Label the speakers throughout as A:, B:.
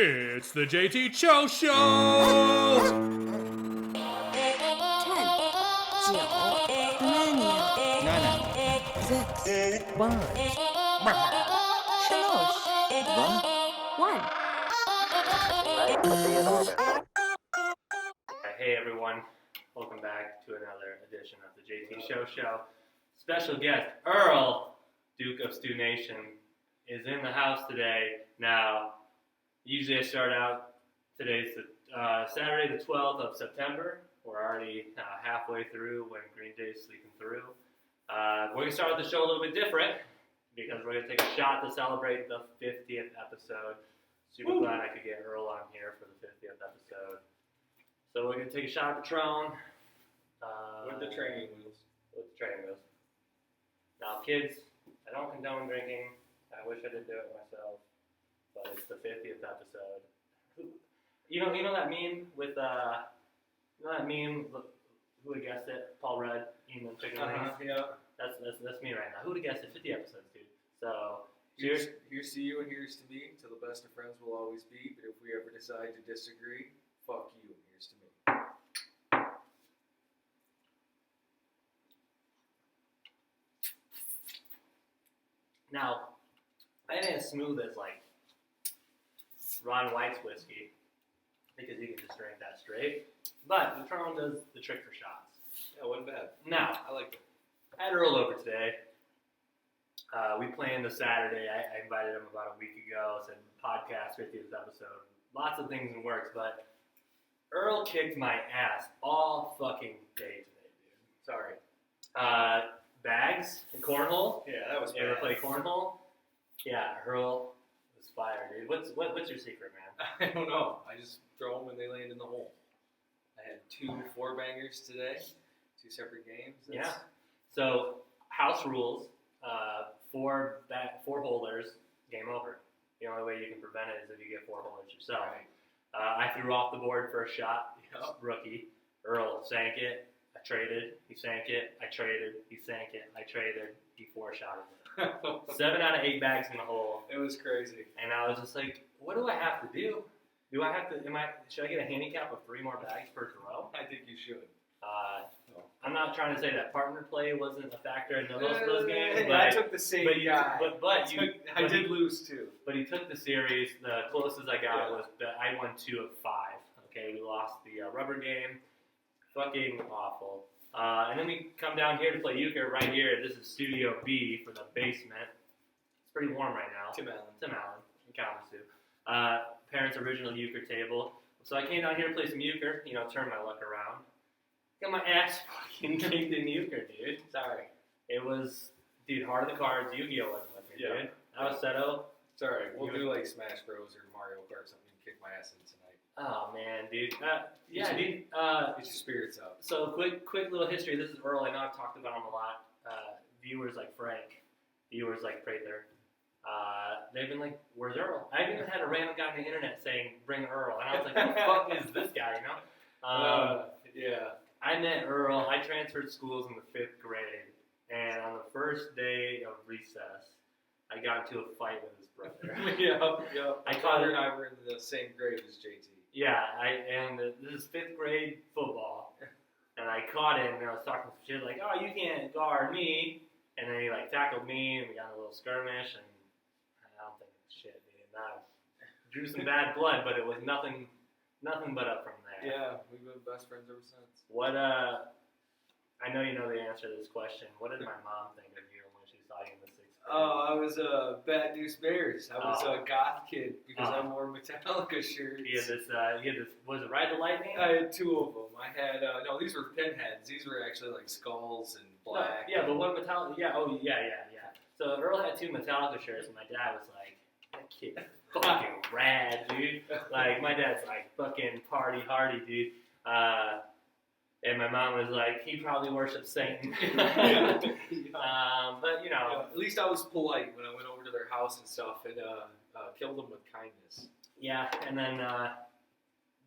A: It's the JT Cho Show!
B: 10, 9, 8, 7, 6, 5, 4, 3, 2, 1.
C: Hey everyone, welcome back to another edition of the JT Show. Special guest Earl, Duke of Stew Nation, is in the house today. Now, usually I start out, today's Saturday the 12th of September. We're already halfway through when Green Day's sleeping through. We're going to start the show a little bit different because we're going to take a shot to celebrate the 50th episode. Super glad I could get Earl on here for the 50th episode. So we're going to take a shot of Patron.
D: With the training wheels.
C: Now, kids, I don't condone drinking. I wish I did do it myself. But it's the 50th episode. You know that meme with, who would guess it? Paul Rudd, eating chicken wings?
D: Yeah.
C: That's me right now. Who would have guessed it? 50 episodes, dude. So,
D: Here's to you and here's to me. Till the best of friends will always be. But if we ever decide to disagree, fuck you and here's to me.
C: Now, I ain't as smooth as like Ron White's whiskey because you can just drink that straight. But Patron does the trick for shots.
D: Yeah, wasn't bad.
C: Now,
D: I like it.
C: I had Earl over today. We planned a Saturday. I invited him about a week ago. Said podcast 50th episode. Lots of things in works, but Earl kicked my ass all fucking day today, dude. Sorry. Bags and cornhole.
D: Yeah, that was
C: You ever
D: bad.
C: play cornhole? Yeah, Earl was fire, dude. What's your secret, man?
D: I don't know. I just throw them when they land in the hole. I had 2 4-bangers today. 2 separate games.
C: Yeah. So house rules: 4 holders, game over. The only way you can prevent it is if you get 4 holders yourself.
D: Right.
C: I threw off the board for a shot.
D: Yep.
C: Rookie. Earl sank it. I traded. He sank it. I traded. He sank it. I traded. He 4-shotted it. 7 out of 8 bags in the hole.
D: It was crazy.
C: And I was just like, what do I have to do? Do I have to? Should I get a handicap of 3 more bags per throw?
D: I think you should.
C: I'm not trying to say that partner play wasn't a factor in those games, but
D: I took the same guy. I did lose too.
C: But he took the series. The closest I got was that I won 2 of 5. Okay, we lost the rubber game. Fucking awful. And then we come down here to play euchre right here. This is Studio B for the basement. It's pretty warm right now.
D: Tim Allen
C: in Kalamazoo. Parents' original euchre table. So I came down here to play some euchre. Turn my luck around. Got my ass fucking kicked in euchre, dude. Sorry. It was, dude, Heart of the Cards. Yu-Gi-Oh wasn't with me, dude. That was Seto.
D: It's alright. We'll do like Smash Bros. Or Mario Kart something and kick my ass in tonight.
C: Oh, man, dude. Dude.
D: Get your spirits up.
C: So, quick little history. This is Earl. I know I've talked about him a lot. Viewers like Frank. Viewers like Prather. They've been like, where's Earl? I even had a random guy on the internet saying, bring Earl. And I was like, who the fuck is this guy,
D: Yeah.
C: I met Earl. I transferred schools in the 5th grade, and on the first day of recess, I got into a fight with his brother.
D: Yeah.
C: I
D: My
C: caught
D: father
C: it.
D: and I were in the same grade as JT.
C: Yeah, this is 5th grade football, and I caught him, and I was talking some shit like, "Oh, you can't guard me," and then he like tackled me, and we got in a little skirmish, and I don't think it's shit, dude. I drew some bad blood, but it was nothing but up from there.
D: Yeah, we've been best friends ever since.
C: What, I know you know the answer to this question. What did my mom think of you when she saw you in the 6th grade?
D: Oh, I was a Bad News Bears. I was a goth kid because I wore Metallica shirts.
C: He had this, was it Ride the Lightning?
D: I had 2 of them. I had, no, these were pinheads. These were actually like skulls and black.
C: No, yeah, but what Metallica, yeah. So Earl had 2 Metallica shirts, and my dad was like, that kid is fucking rad, dude. Like, my dad's like, fucking party hardy, dude. And my mom was like, he probably worships Satan. But,
D: At least I was polite when I went over to their house and stuff and killed them with kindness.
C: Yeah, and then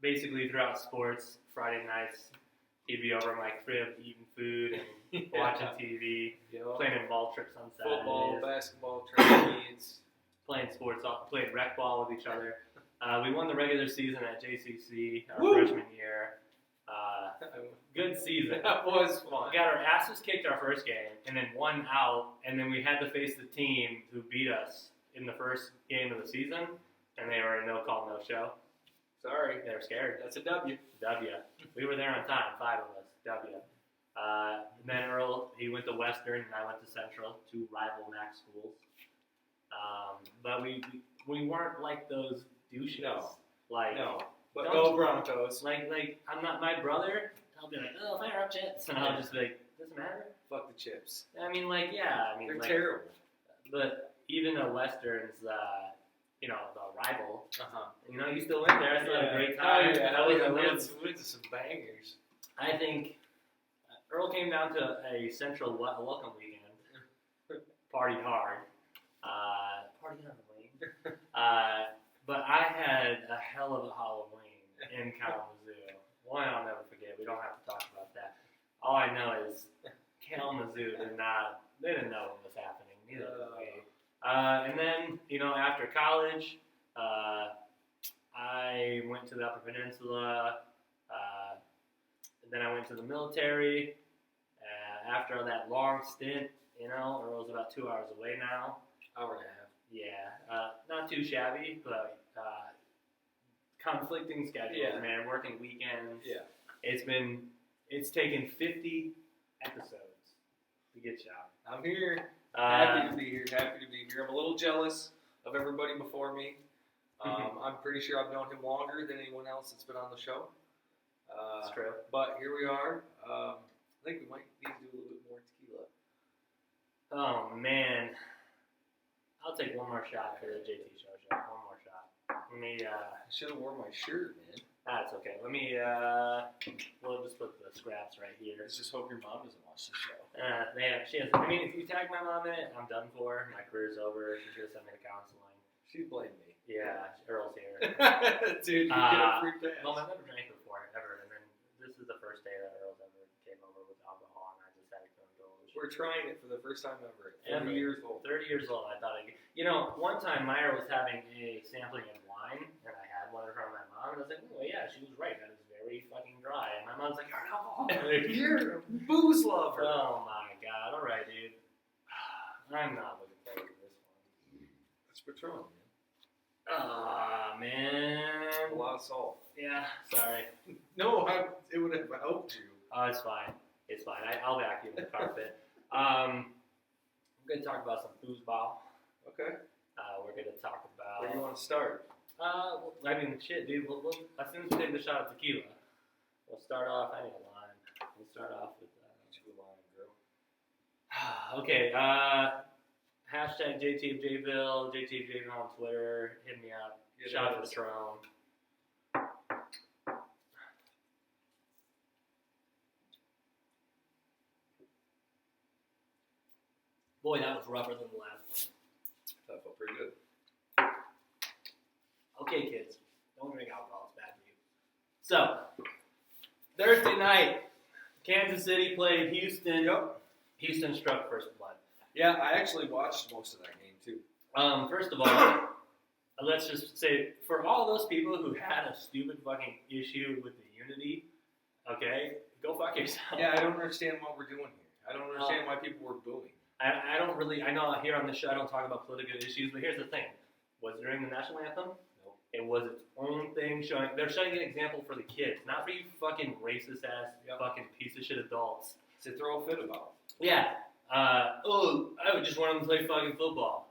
C: basically throughout sports, Friday nights, he'd be over at my crib eating food and watching TV, planning ball trips on Saturdays.
D: Football, basketball, trampolines.
C: Playing sports, playing rec ball with each other. We won the regular season at JCC our
D: Woo!
C: freshman year. Good season.
D: That was fun.
C: We got our asses kicked our first game, and then one out, and then we had to face the team who beat us in the first game of the season, and they were a no-call, no-show.
D: Sorry.
C: They were scared.
D: That's a W.
C: W. We were there on time, 5 of us. W. And then Earl, he went to Western, and I went to Central, 2 rival MAC schools. But we weren't like those douches.
D: No.
C: Like,
D: No. But
C: Don't-
D: go Broncos.
C: like I'm not my brother. I'll be like, oh, fire up chips, and I'll just be like, doesn't matter.
D: Fuck the chips.
C: I mean, like, yeah, I mean,
D: They're
C: like,
D: terrible.
C: but even though Western's, you know, the rival,
D: Uh-huh.
C: you know, you still went there. I still had a great
D: Oh,
C: time.
D: yeah.
C: That was a
D: we
C: real-
D: went to some bangers.
C: I think Earl came down to a Central welcome weekend, partied hard, partied on the wing. But I had a hell of a Halloween in Kalamazoo. One I'll never forget. We don't have to talk about that. All I know is Kalamazoo didn't know what was happening. Neither did we. And then, you know, after college, I went to the Upper Peninsula. And then I went to the military. After that long stint, you know, Earl's about 2 hours away now.
D: Hour and a half.
C: Yeah, not too shabby, but conflicting schedules,
D: Yeah.
C: man. Working weekends.
D: Yeah.
C: It's taken 50 episodes to get you out.
D: I'm here. Happy to be here. Happy to be here. I'm a little jealous of everybody before me. I'm pretty sure I've known him longer than anyone else that's been on the show.
C: It's true.
D: But here we are. I think we might need to do a little bit more tequila.
C: Oh man, I'll take one more shot for the JT show. One more shot. Let me.
D: I should have worn my shirt, man.
C: That's okay. Let me. We'll just put the scraps right here.
D: Let's just hope your mom doesn't watch the show.
C: She has. I mean, if you tag my mom in it, I'm done for. My career's over. She's gonna send me to counseling.
D: She'd blame me.
C: Yeah, Earl's here.
D: Dude, you get a free pass.
C: Well, I've never drank before ever, and then this is the first day that Earl's ever came over with alcohol, and I just had to indulge.
D: We're trying it for the first time ever.
C: Ever.
D: 30 years old.
C: 30 years old. I thought you know, one time Myra was having a sampling of wine, and I had one in front of my mom, and I was like, oh yeah, she was right. That is very fucking dry. And my mom's like, you're an alcoholic.
D: You're a booze lover.
C: Oh my god. All right, dude. I'm not looking forward to this one.
D: It's Patron, man.
C: Ah, man.
D: A lot of salt.
C: Yeah, sorry.
D: No, it would have helped you.
C: Oh, it's fine. It's fine. I'll vacuum the carpet. I'm going to talk about some foosball.
D: Okay.
C: We're going to talk about...
D: Where do you want to start?
C: I mean, shit, dude. We'll, as soon as we take the shot of tequila, we'll start off... I need a lime. We'll start off with...
D: You lying, girl.
C: Okay, hashtag JTFJville, JTFJville on Twitter. Hit me up.
D: Get
C: Shot
D: it.
C: of Patron. Boy, that was rougher than the last one.
D: That felt pretty good.
C: Okay, kids, don't drink alcohol. It's bad for you. So, Thursday night, Kansas City played Houston.
D: Yep.
C: Houston struck first blood.
D: Yeah, I actually watched most of that game, too.
C: First of all, let's just say, for all those people who had a stupid fucking issue with the unity, okay, go fuck yourself.
D: Yeah, I don't understand what we're doing here. I don't understand why people were booing.
C: I don't really, I know here on the show I don't talk about political issues, but here's the thing. Was it during the national anthem?
D: No.
C: It was its own thing showing, they're showing an example for the kids, not for you fucking racist ass fucking piece of shit adults.
D: To throw a fit about.
C: Yeah. I would just want them to play fucking football.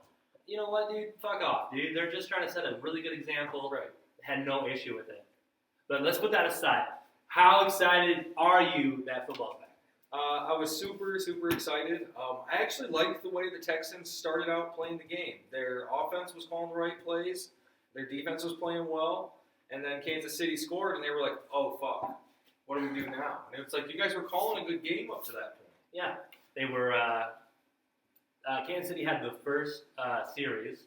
C: You know what, dude? Fuck off, dude. They're just trying to set a really good example.
D: Right.
C: Had no issue with it. But let's put that aside. How excited are you that football's back?
D: I was super, super excited. I actually liked the way the Texans started out playing the game. Their offense was calling the right plays. Their defense was playing well. And then Kansas City scored, and they were like, oh, fuck. What do we do now? And it's like, you guys were calling a good game up to that point.
C: Yeah. They were, Kansas City had the first series.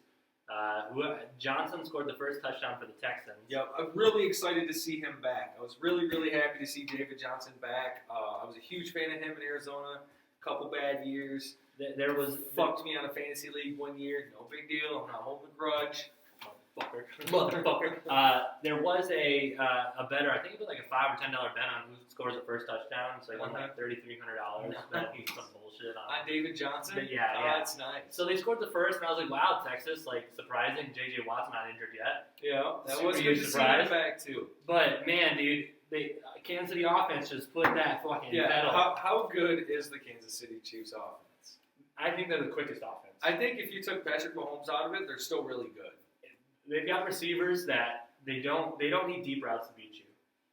C: Johnson scored the first touchdown for the Texans.
D: Yeah, I'm really excited to see him back. I was really, really happy to see David Johnson back. I was a huge fan of him in Arizona. Couple bad years.
C: There was...
D: Fucked me on a fantasy league one year. No big deal. I'm not holding a grudge.
C: motherfucker. There was a better, I think it was like a $5 or $10 bet on who scores the first touchdown. So he won like $3,300. Betting some bullshit on
D: David Johnson?
C: But yeah.
D: That's nice.
C: So they scored the first, and I was like, wow, Texas, like, surprising. J.J. Watt's not injured yet.
D: Yeah, that
C: Super
D: was
C: huge
D: good to see
C: surprise.
D: him back, too.
C: But, man, dude, Kansas City offense just put that fucking pedal.
D: How good is the Kansas City Chiefs offense?
C: I think they're the quickest offense.
D: I think if you took Patrick Mahomes out of it, they're still really good.
C: They've got receivers that they don't need deep routes to beat you.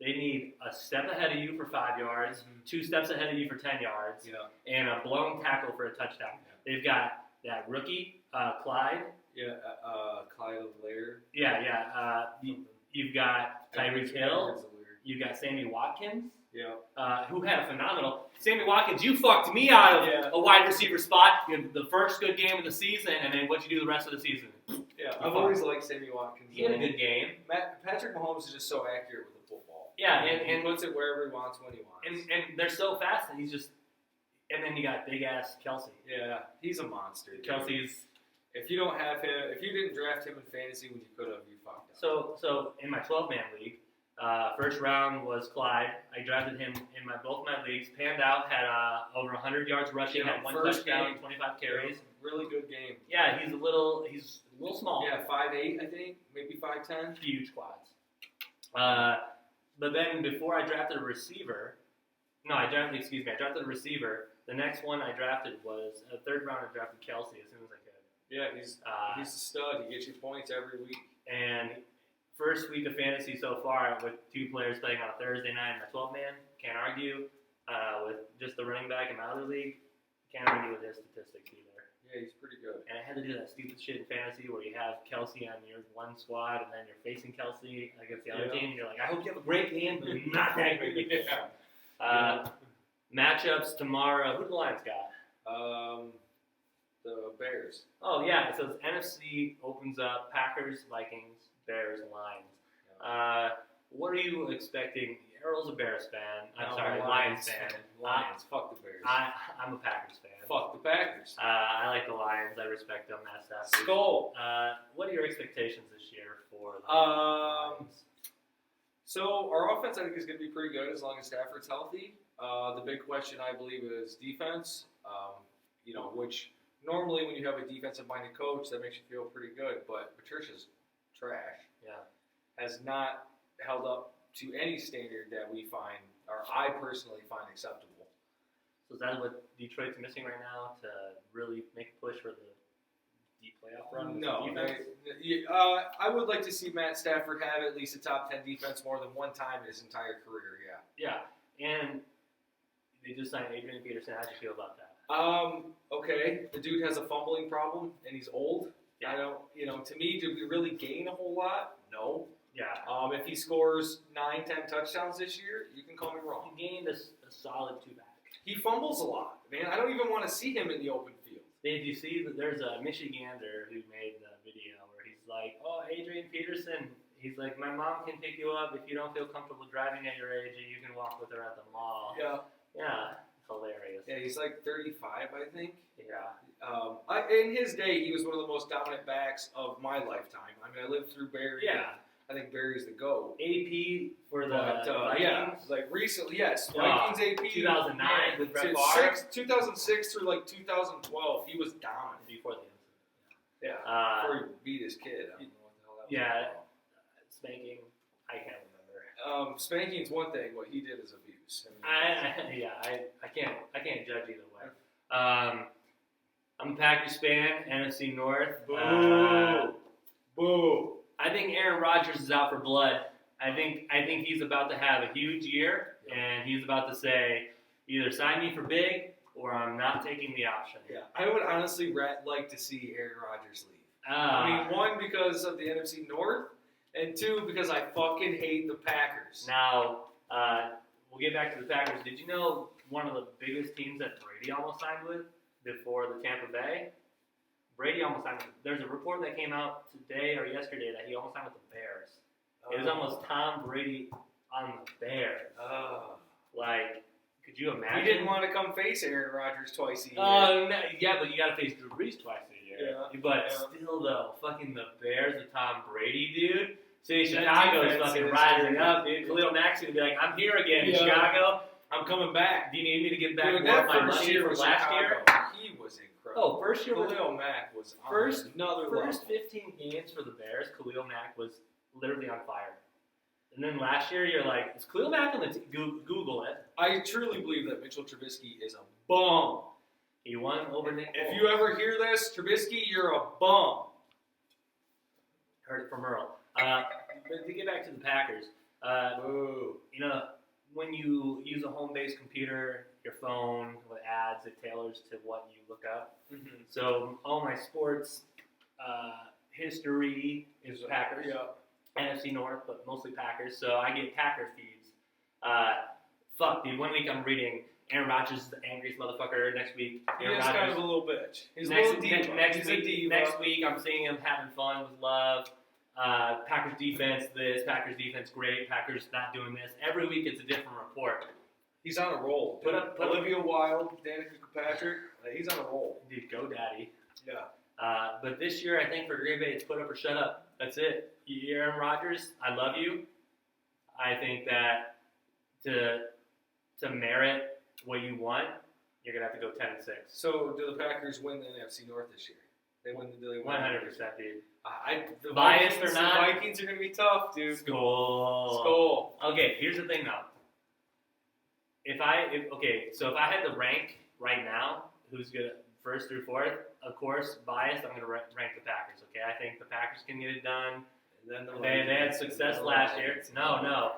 C: They need a step ahead of you for 5 yards, 2 steps ahead of you for 10 yards, and a blown tackle for a touchdown. Yeah. They've got that rookie, Clyde.
D: Yeah, Clyde Lair.
C: Yeah. You've got Tyreek Hill. You've got Sammy Watkins.
D: Yeah.
C: Who had a phenomenal. Sammy Watkins, you fucked me out of a wide receiver spot. You had the first good game of the season, and then what'd you do the rest of the season?
D: Yeah, I've always liked Sammy Watkins.
C: He had a good game.
D: Patrick Mahomes is just so accurate with the football.
C: Yeah,
D: and he puts it wherever he wants when he wants.
C: And they're so fast, and he's just. And then you got big ass Kelsey.
D: Yeah, he's a monster. Dude.
C: Kelsey's.
D: If you don't have him, if you didn't draft him in fantasy when you could have, you fucked up.
C: So in my 12-man league, first round was Clyde. I drafted him in both my leagues. Panned out, had over 100 yards rushing, had 1 touchdown, 25 carries.
D: Really good game.
C: Yeah, he's a little small.
D: Yeah, 5'8", I think, maybe 5'10".
C: Huge quads. But then before I drafted a receiver, I drafted a receiver. The next one I drafted was a third round. I drafted Kelsey as soon as I could.
D: Yeah, he's a stud. He gets you points every week.
C: And first week of fantasy so far with 2 players playing on a Thursday night in my 12-man. Can't argue with just the running back in my other league. Can't argue with his statistics either.
D: Yeah, he's pretty good.
C: And I had to do that stupid shit in fantasy where you have Kelsey on your one squad and then you're facing Kelsey against the other team. And you're like, I hope you have a great game, but not that great. Matchups tomorrow. Who do the Lions got?
D: The Bears.
C: Oh, yeah. So NFC opens up Packers, Vikings, Bears, Lions. Yeah. What are you expecting? Earl's a Bears fan. Lions fan.
D: Lions. Fuck the Bears.
C: I'm a Packers fan.
D: Fuck the Packers.
C: I like the Lions. I respect them. Matt Stafford.
D: Skull.
C: What are your expectations this year for the Lions?
D: So our offense, I think, is going to be pretty good as long as Stafford's healthy. The big question, I believe, is defense. Which normally when you have a defensive-minded coach, that makes you feel pretty good. But Patricia's trash.
C: Yeah.
D: Has not held up to any standard that we find, or I personally find acceptable.
C: So is that what Detroit's missing right now to really make a push for the deep playoff run?
D: No. I would like to see Matt Stafford have at least a top 10 defense more than one time in his entire career,
C: Yeah, and they just signed Adrian Peterson. How do you feel about that?
D: Okay. The dude has a fumbling problem, and he's old.
C: Yeah.
D: I don't, to me, did we really gain a whole lot? No.
C: Yeah.
D: If he scores 9-10 touchdowns this year, you can call me wrong.
C: He gained a solid 2-back.
D: He fumbles a lot, man. I don't even want to see him in the open field.
C: Did you see that there's a Michigander who made the video where he's like, oh, Adrian Peterson, he's like, my mom can pick you up if you don't feel comfortable driving at your age, and you can walk with her at the mall.
D: Yeah.
C: Yeah, hilarious.
D: Yeah, he's like 35, I think.
C: Yeah.
D: In his day, he was one of the most dominant backs of my lifetime. I mean, I lived through Barry.
C: Yeah.
D: I think Barry's the GOAT.
C: AP for the Vikings.
D: Yeah, like recently, yes. Vikings AP.
C: 2009 with Brett Favre.
D: 2006 through like 2012, he was dominant.
C: Before the incident.
D: Yeah. Before he beat his kid. I don't know what the hell that was.
C: Yeah. Spanking. I can't remember.
D: Spanking's one thing. What he did is abuse.
C: I can't judge either way. I'm a Packers fan. NFC North.
D: Boo. Boo.
C: I think Aaron Rodgers is out for blood. I think he's about to have a huge year, and he's about to say, either sign me for big or I'm not taking the option.
D: Yeah, I would honestly like to see Aaron Rodgers leave. I mean, one, because of the NFC North, and 2, because I fucking hate the Packers.
C: Now, we'll get back to the Packers. Did you know one of the biggest teams that Brady almost signed with before the Tampa Bay? Brady almost signed with. There's a report that came out today or yesterday that he almost signed with the Bears. It was almost Tom Brady on the Bears. Like, could you imagine?
D: He didn't want to come face Aaron Rodgers twice a year.
C: Yeah, but you got to face Drew Brees twice a year. year.
D: Yeah.
C: But
D: Yeah.
C: still, though, fucking the Bears with Tom Brady, dude. See,
D: That
C: Chicago's
D: defense
C: fucking
D: is
C: rising
D: crazy.
C: up, dude. Khalil Mack's gonna be like, I'm here again,
D: Yeah.
C: Chicago.
D: I'm coming back.
C: Do you need me to get back
D: Dude,
C: more
D: that
C: of my
D: first
C: money
D: year
C: from
D: with
C: last
D: Chicago,
C: year?
D: he was incredible.
C: Oh, first year was
D: Khalil Mack was on
C: first
D: another
C: first
D: level.
C: 15 games for the Bears. Khalil Mack was literally on fire. And then last year, you're like, is Khalil Mack on the Google it?
D: I truly believe that Mitchell Trubisky is a bum.
C: He won over Nick
D: If
C: Foles.
D: you ever hear this, Trubisky, you're a bum.
C: Heard it from Earl. But to get back to the Packers,
D: Boo.
C: you know, when you use a home-based computer, your phone with ads, it tailors to what you look up.
D: Mm-hmm.
C: So all my sports history is Packers.
D: Yeah.
C: NFC North, but mostly Packers. So I get Packer feeds. Fuck, dude. 1 week I'm reading Aaron Rodgers is the angriest motherfucker. Next week,
D: He
C: Aaron
D: is
C: Rodgers.
D: kind of a little bitch. He's a
C: next,
D: little diva.
C: next
D: He's
C: week,
D: a diva.
C: next week, I'm seeing him having fun with love. Packers defense, this. Packers defense, great. Packers not doing this. Every week, it's a different report.
D: He's on a roll.
C: Put up-
D: Olivia Wilde, Danica Kirkpatrick. He's on a roll.
C: Dude, go daddy.
D: Yeah.
C: But this year, I think for Green Bay, it's put up or shut up. That's it. Aaron Rodgers, I love you. I think that to merit what you want, you're gonna have to go 10-6.
D: So, do the Packers win the NFC North this year? They win the
C: 100%, dude.
D: The
C: Biased
D: Vikings,
C: or not?
D: The Vikings are going to be tough, dude.
C: Skull.
D: Skull.
C: Okay, here's the thing though. If I had to rank right now, who's good first through fourth, of course, biased, I'm going to rank the Packers. Okay, I think the Packers can get it done.
D: And then the
C: They had
D: Vikings,
C: success
D: and the
C: last year.
D: Lions.
C: No.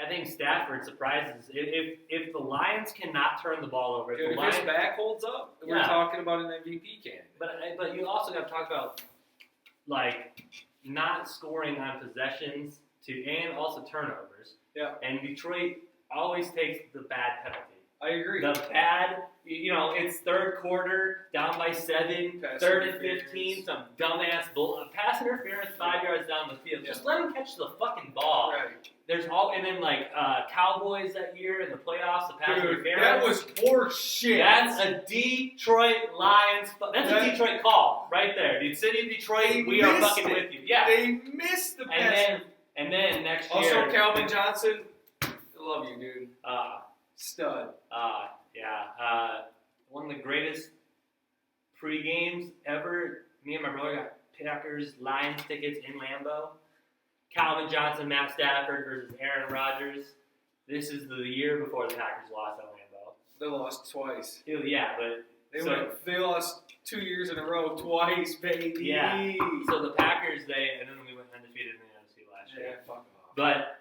C: I think Stafford surprises. If the Lions cannot turn the ball over,
D: Dude,
C: the
D: if his
C: Lions,
D: back holds up, we're
C: Yeah.
D: talking about an MVP candidate.
C: but you also got to talk about like not scoring on possessions and also turnovers.
D: Yeah.
C: And Detroit always takes the bad penalty.
D: I agree.
C: The bad, it's third quarter, down by 7,
D: Pass
C: third and
D: interference.
C: 15, some dumbass pass interference 5 yards down the field.
D: Yeah.
C: Just let him catch the fucking ball.
D: Right.
C: And then Cowboys that year in the playoffs, the pass
D: Dude,
C: interference.
D: that was horse shit.
C: That's a Detroit Lions. That's a Detroit call right there. The city of Detroit, we are
D: missed
C: fucking
D: it.
C: with you. Yeah.
D: They missed the pass.
C: And then next
D: Also,
C: year.
D: Calvin Johnson, I love you, dude. Stud.
C: One of the greatest pre-games ever. Me and my brother got Packers Lions tickets in Lambeau. Calvin Johnson, Matt Stafford versus Aaron Rodgers. This is the year before the Packers lost at Lambeau.
D: They lost twice.
C: Yeah, but
D: They lost 2 years in a row, twice, baby.
C: Yeah. So the Packers, and then we went undefeated in the NFC last year.
D: Yeah, fuck off.
C: But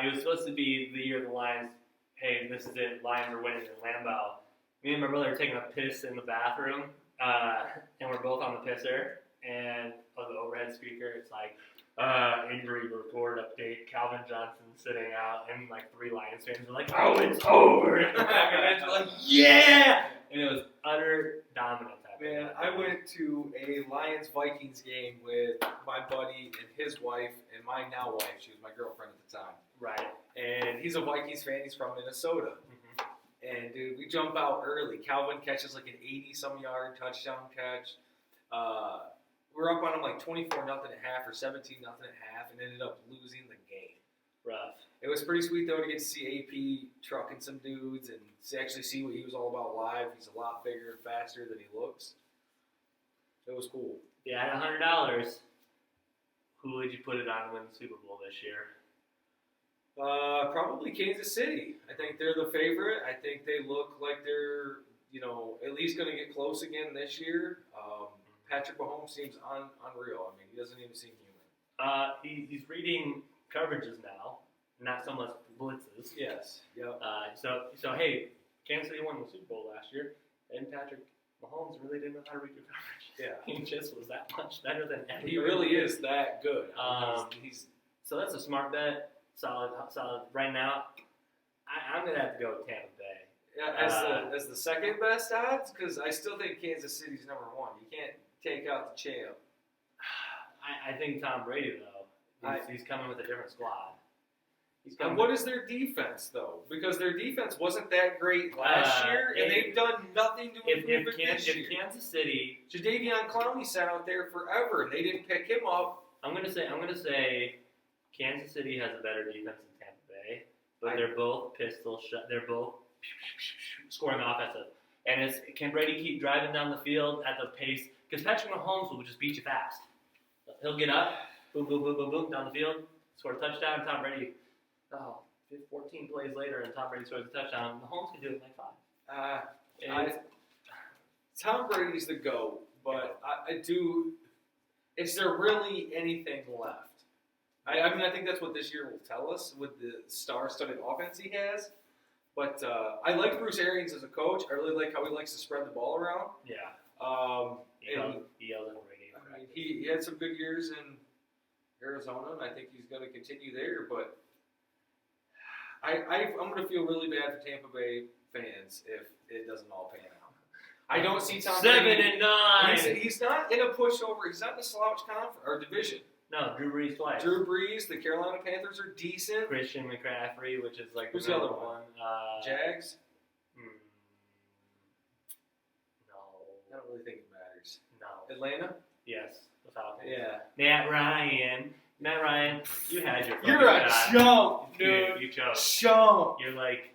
C: it was supposed to be the year the Lions, hey, this is it, Lions are winning in Lambeau. Me and my brother are taking a piss in the bathroom, and we're both on the pisser, and on the overhead speaker, it's like, injury report update, Calvin Johnson sitting out, and like 3 Lions fans are like, oh, it's over! And we're like, yeah! And it was utter dominance.
D: Man, I went to a Lions-Vikings game with my buddy and his wife and my now wife. She was my girlfriend at the time.
C: Right.
D: And he's a Vikings fan. He's from Minnesota.
C: Mm-hmm.
D: And, dude, we jump out early. Calvin catches like an 80-some-yard touchdown catch. We're up on him like 24-0 at half or 17-0 at half and ended up losing the game.
C: Rough.
D: It was pretty sweet, though, to get to see AP trucking some dudes and to actually see what he was all about live. He's a lot bigger and faster than he looks. It was cool.
C: Yeah, at $100, who would you put it on to win the Super Bowl this year?
D: Probably Kansas City. I think they're the favorite. I think they look like they're, at least going to get close again this year. Patrick Mahomes seems unreal. I mean, he doesn't even seem human.
C: He's reading coverages now, not so much blitzes.
D: Yes. Yep.
C: So hey, Kansas City won the Super Bowl last year, and Patrick Mahomes really didn't know how to read your coverage.
D: Yeah.
C: He just was that much better than everybody.
D: He really is that good.
C: So that's a smart bet. Solid. Right now, I'm gonna have to go with Tampa Bay.
D: Yeah, as the second best odds, because I still think Kansas City's number one. You can't take out the champ.
C: I think Tom Brady though. He's coming with a different squad. He's
D: And
C: coming.
D: what is their defense, though? Because their defense wasn't that great last year, and they've done nothing to improve it this year.
C: If Kansas City,
D: Jadeveon Clowney sat out there forever, and they didn't pick him up.
C: I'm gonna say, Kansas City has a better defense than Tampa Bay, but they're both pistol shot. They're both scoring offensive, and can Brady keep driving down the field at the pace? Because Patrick Mahomes will just beat you fast. He'll get up, boom, boom, boom, boom, boom, down the field, score a touchdown. Tom Brady. 14 plays later, and Tom Brady scores a touchdown. Mahomes can do it in like 5.
D: Tom Brady's the GOAT, but I do. Is there really anything left? I mean, I think that's what this year will tell us with the star-studded offense he has. But I like Bruce Arians as a coach. I really like how he likes to spread the ball around.
C: Yeah. He yelled at Brady.
D: I mean, he had some good years in Arizona, and I think he's going to continue there. But I'm going to feel really bad for Tampa Bay fans if it doesn't all pan out. I don't see Tom Brady.
C: 7-9.
D: He's not in a pushover. He's not in a slouch conference or division.
C: No, Drew Brees twice.
D: Drew Brees, the Carolina Panthers are decent.
C: Christian McCaffrey, which is like
D: Who's the other one? Jags?
C: No.
D: I don't really think it matters.
C: No.
D: Atlanta?
C: Yes, the Falcons.
D: Yeah.
C: Matt Ryan, you had your
D: You're a
C: shot.
D: chump,
C: Dude, you choked.
D: Chump.
C: You're like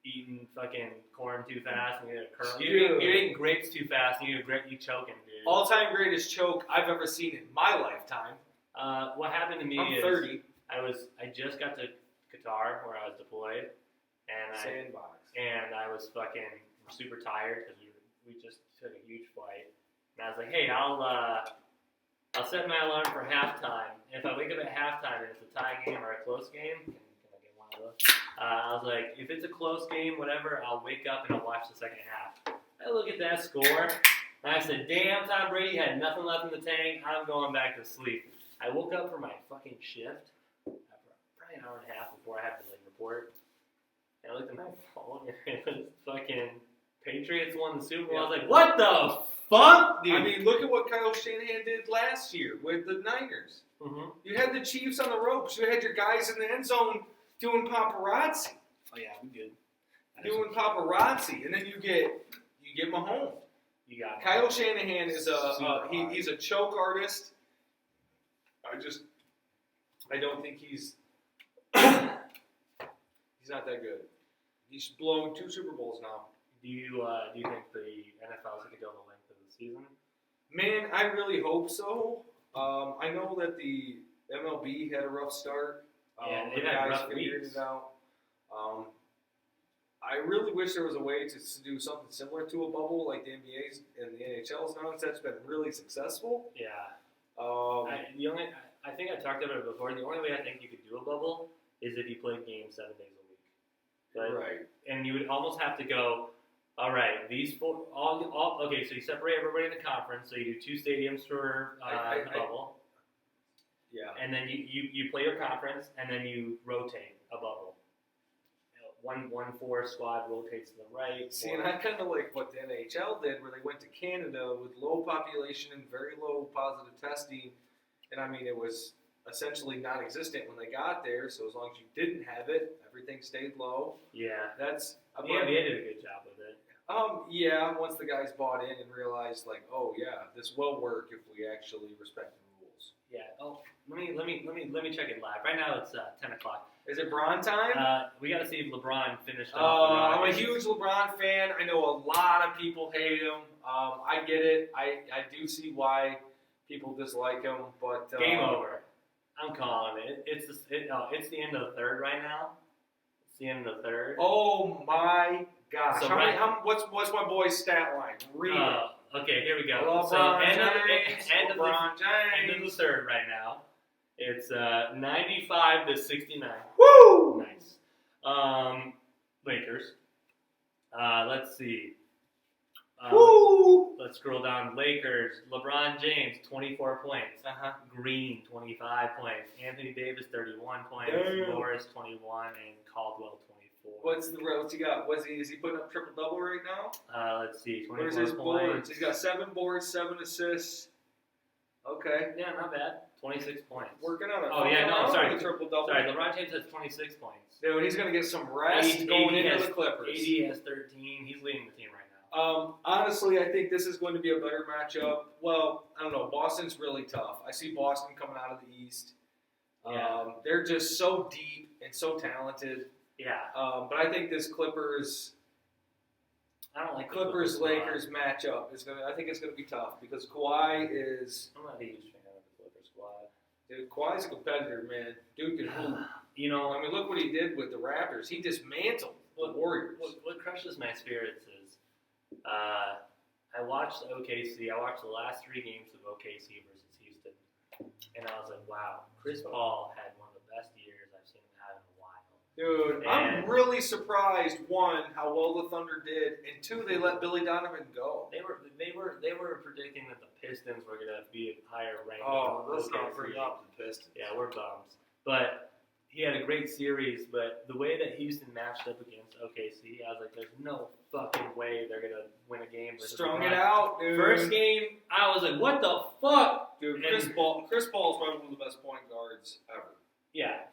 C: eating fucking corn too fast, and
D: Dude.
C: you're eating grapes too fast, and you choking, dude.
D: All-time greatest choke I've ever seen in my lifetime.
C: What happened to me
D: I'm
C: is
D: 30.
C: I just got to Qatar where I was deployed, and
D: Sandbox.
C: I was fucking super tired because we just took a huge flight, and I was like, hey, I'll set my alarm for halftime. If I wake up at halftime and it's a tie game or a close game, can I get one of those? I was like, if it's a close game, whatever, I'll wake up and I'll watch the second half. I look at that score, and I said, damn, Tom Brady had nothing left in the tank. I'm going back to sleep. I woke up for my fucking shift probably an hour and a half before I had to report. And I looked at my phone, and it was fucking Patriots won the Super Bowl. I was like, what the fuck, dude?
D: I mean, look at what Kyle Shanahan did last year with the Niners.
C: Mm-hmm.
D: You had the Chiefs on the ropes. You had your guys in the end zone doing paparazzi.
C: Oh yeah, we good.
D: Doing paparazzi, and then you get Mahomes.
C: You got me.
D: Kyle Shanahan is he's a choke artist. I don't think he's not that good. He's blown 2 Super Bowls now.
C: Do you think the NFL is going to go the length of the season?
D: Man, I really hope so. I know that the MLB had a rough start.
C: Yeah,
D: the
C: they've had
D: guys
C: rough
D: figured
C: weeks.
D: it out. I really wish there was a way to do something similar to a bubble like the NBA's and the NHL's done. That's been really successful.
C: Yeah. I think I talked about it before. The only way I think you could do a bubble is if you played games 7 days a week. But,
D: right.
C: And you would almost have to go, all right, these four, okay, so you separate everybody in the conference, so you do 2 stadiums for the bubble.
D: Yeah.
C: And then you play your conference, and then you rotate a bubble. 1-4 squad rotates to the right.
D: See, and I kind of like what the NHL did, where they went to Canada with low population and very low positive testing. And I mean, it was essentially non-existent when they got there. So as long as you didn't have it, everything stayed low.
C: Yeah.
D: That's
C: the NBA did a good job with it.
D: Yeah. Once the guys bought in and realized, like, oh yeah, this will work if we actually respect the rules.
C: Yeah. Oh, let me check it live. Right now it's 10 o'clock.
D: Is it Bron time?
C: We got to see if LeBron finished off.
D: I'm a huge LeBron fan. I know a lot of people hate him. I get it. I do see why people dislike him, but
C: game over. I'm calling it. It's the end of the third right now. It's the end of the third.
D: Oh my gosh!
C: So
D: what's my boy's stat line? Read it.
C: Okay, here we go.
D: LeBron
C: End
D: James.
C: of the third right now. It's 95 to 69.
D: Woo!
C: Nice. Lakers. Let's see.
D: Woo!
C: Let's scroll down. Lakers. LeBron James, 24 points. Green, 25 points. Anthony Davis, 31 points.
D: Damn.
C: Morris, 21, and Caldwell, 24.
D: What's he got? Is he putting up triple double right now?
C: Let's see. 24
D: Where's his
C: points.
D: boards? He's got 7 boards, 7 assists. Okay.
C: Yeah, not bad. 26 points.
D: Working on it.
C: Oh, yeah, no, sorry.
D: Triple double.
C: Sorry, LeBron James has 26 points.
D: Dude, he's gonna get some rest going into the Clippers.
C: AD has 13. He's leading the team right now.
D: Honestly, I think this is going to be a better matchup. Well, I don't know. Boston's really tough. I see Boston coming out of the East. They're just so deep and so talented.
C: Yeah.
D: But I think this Clippers Lakers matchup is gonna. I think it's gonna be tough because Kawhi is.
C: I'm not a huge fan of the Clippers squad.
D: Dude, Kawhi's a competitor, man. Dude can hoop.
C: You know,
D: I mean, look what he did with the Raptors. He dismantled the Warriors.
C: What crushes my spirits is, I watched OKC. I watched the last 3 games of OKC versus Houston, and I was like, wow, Chris Paul had one of the best years I've seen him have in a while.
D: Dude, I'm really surprised. 1, how well the Thunder did, and 2, they let Billy Donovan go.
C: They were predicting that the Pistons were gonna be a higher ranked.
D: Oh, let's not bring up the Pistons.
C: Yeah, we're bums. But he had a great series. But the way that Houston matched up against OKC, I was like, there's no fucking way they're gonna win a game.
D: Strung it out, dude.
C: First game, I was like, what the fuck,
D: dude? Chris Paul is probably one of the best point guards ever.
C: Yeah.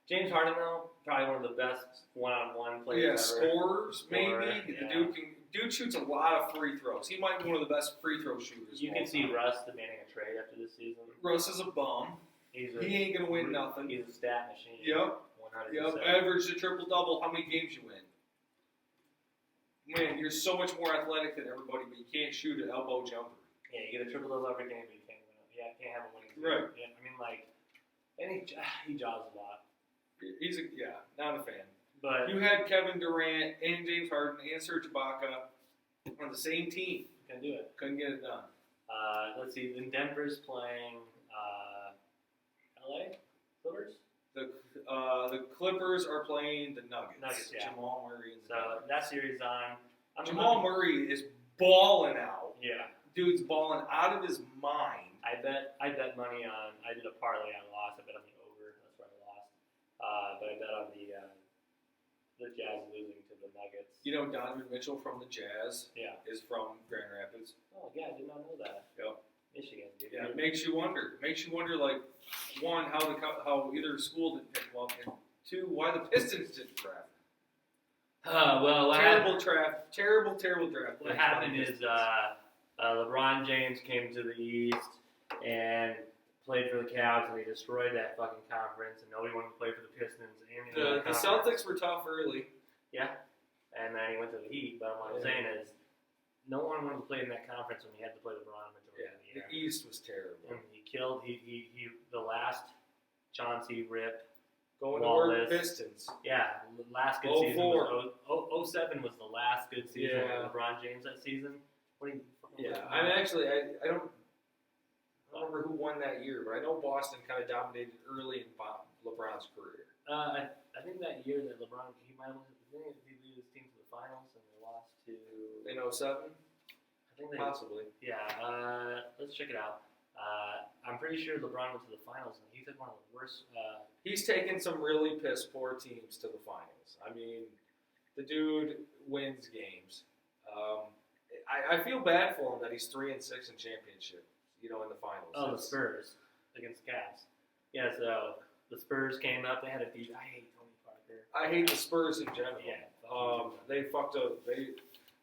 C: James Harden, though, probably one of the best one-on-one players ever.
D: Scorers, maybe. Yeah. The dude shoots a lot of free throws. He might be one of the best free throw shooters.
C: You can see Russ demanding a trade after this season.
D: Russ is a bum. He ain't gonna win nothing.
C: He's a stat machine.
D: Yep.
C: 100%.
D: Averaged a triple-double. How many games you win? Man, you're so much more athletic than everybody, but you can't shoot an elbow jumper.
C: Yeah, you get a triple-double every game, but you can't win. Yeah, you can't have a winning season.
D: Right.
C: Yeah, I mean, like, and he jaws a lot.
D: He's not a fan.
C: But
D: you had Kevin Durant and James Harden and Serge Ibaka on the same team.
C: Couldn't do it.
D: Couldn't get it done.
C: Let's see. Then Denver's playing LA Clippers.
D: The Clippers are playing the Nuggets.
C: Yeah.
D: Jamal Murray.
C: That series on.
D: Jamal Murray is balling out.
C: Yeah.
D: Dude's balling out of his mind.
C: I bet money on. I did a parlay. I lost. I bet on the over. That's where I lost. But I bet on the Jazz losing to the Nuggets.
D: You know Donovan Mitchell from the Jazz.
C: Yeah.
D: Is from Grand Rapids.
C: Oh yeah, I did not know that.
D: Yep.
C: Michigan, dude.
D: Yeah, it makes you wonder. Like, 1, how either school didn't pick him up, and 2, why the Pistons didn't draft him. Terrible draft.
C: What happened is LeBron James came to the East and played for the Cavs, and they destroyed that fucking conference, and nobody wanted to play for the Pistons.
D: The Celtics were tough early.
C: Yeah, and then he went to the Heat. But what I'm saying is, no one wanted to play in that conference when he had to play LeBron majority of the year.
D: The East was terrible.
C: And he killed the last Chauncey Rip.
D: Going to work Pistons.
C: Yeah, the last good season was 07 was the last good season for LeBron James that season.
D: I don't remember who won that year, but I know Boston kind of dominated early in LeBron's career.
C: I think that year that LeBron, he might have lead his team to the finals and they lost to...
D: In 07?
C: I think they...
D: Possibly.
C: Yeah, let's check it out. I'm pretty sure LeBron went to the finals and he took one of the worst...
D: He's taken some really piss-poor teams to the finals. I mean, the dude wins games. I feel bad for him that he's 3-6 in championship, in the finals.
C: Oh, the Spurs against the Cavs. Yeah, so the Spurs came up. They had a beat. I hate Tony Parker.
D: I hate the Spurs in general.
C: Yeah.
D: They fucked up.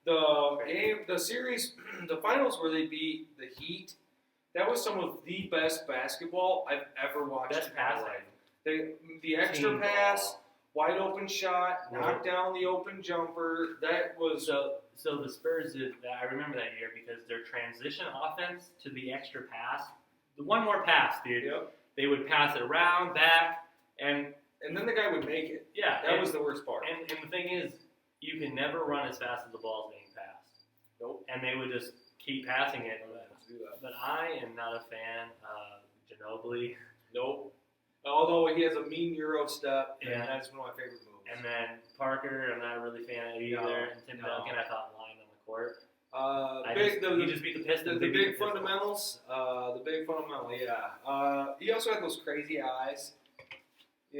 D: The series, the finals where they beat the Heat, that was some of the best basketball I've ever watched.
C: Best passing.
D: The extra pass, wide open shot, knock down the open jumper. That was
C: so the Spurs did that. I remember that year because their transition offense to the extra pass, the one more pass, dude.
D: Yep.
C: They would pass it around, back, and
D: then the guy would make it.
C: Yeah,
D: that was the worst part.
C: And the thing is, you can never run as fast as the ball's being passed.
D: Nope.
C: And they would just keep passing it.
D: But
C: I am not a fan of Ginobili.
D: Nope. Although he has a mean Euro step, and that's one of my favorite moves.
C: And then Parker, I'm not really a fan of either. And Tim Duncan, I thought lined on the court. He just beat the Pistons.
D: The big fundamentals. The big fundamental, yeah. He also had those crazy eyes. I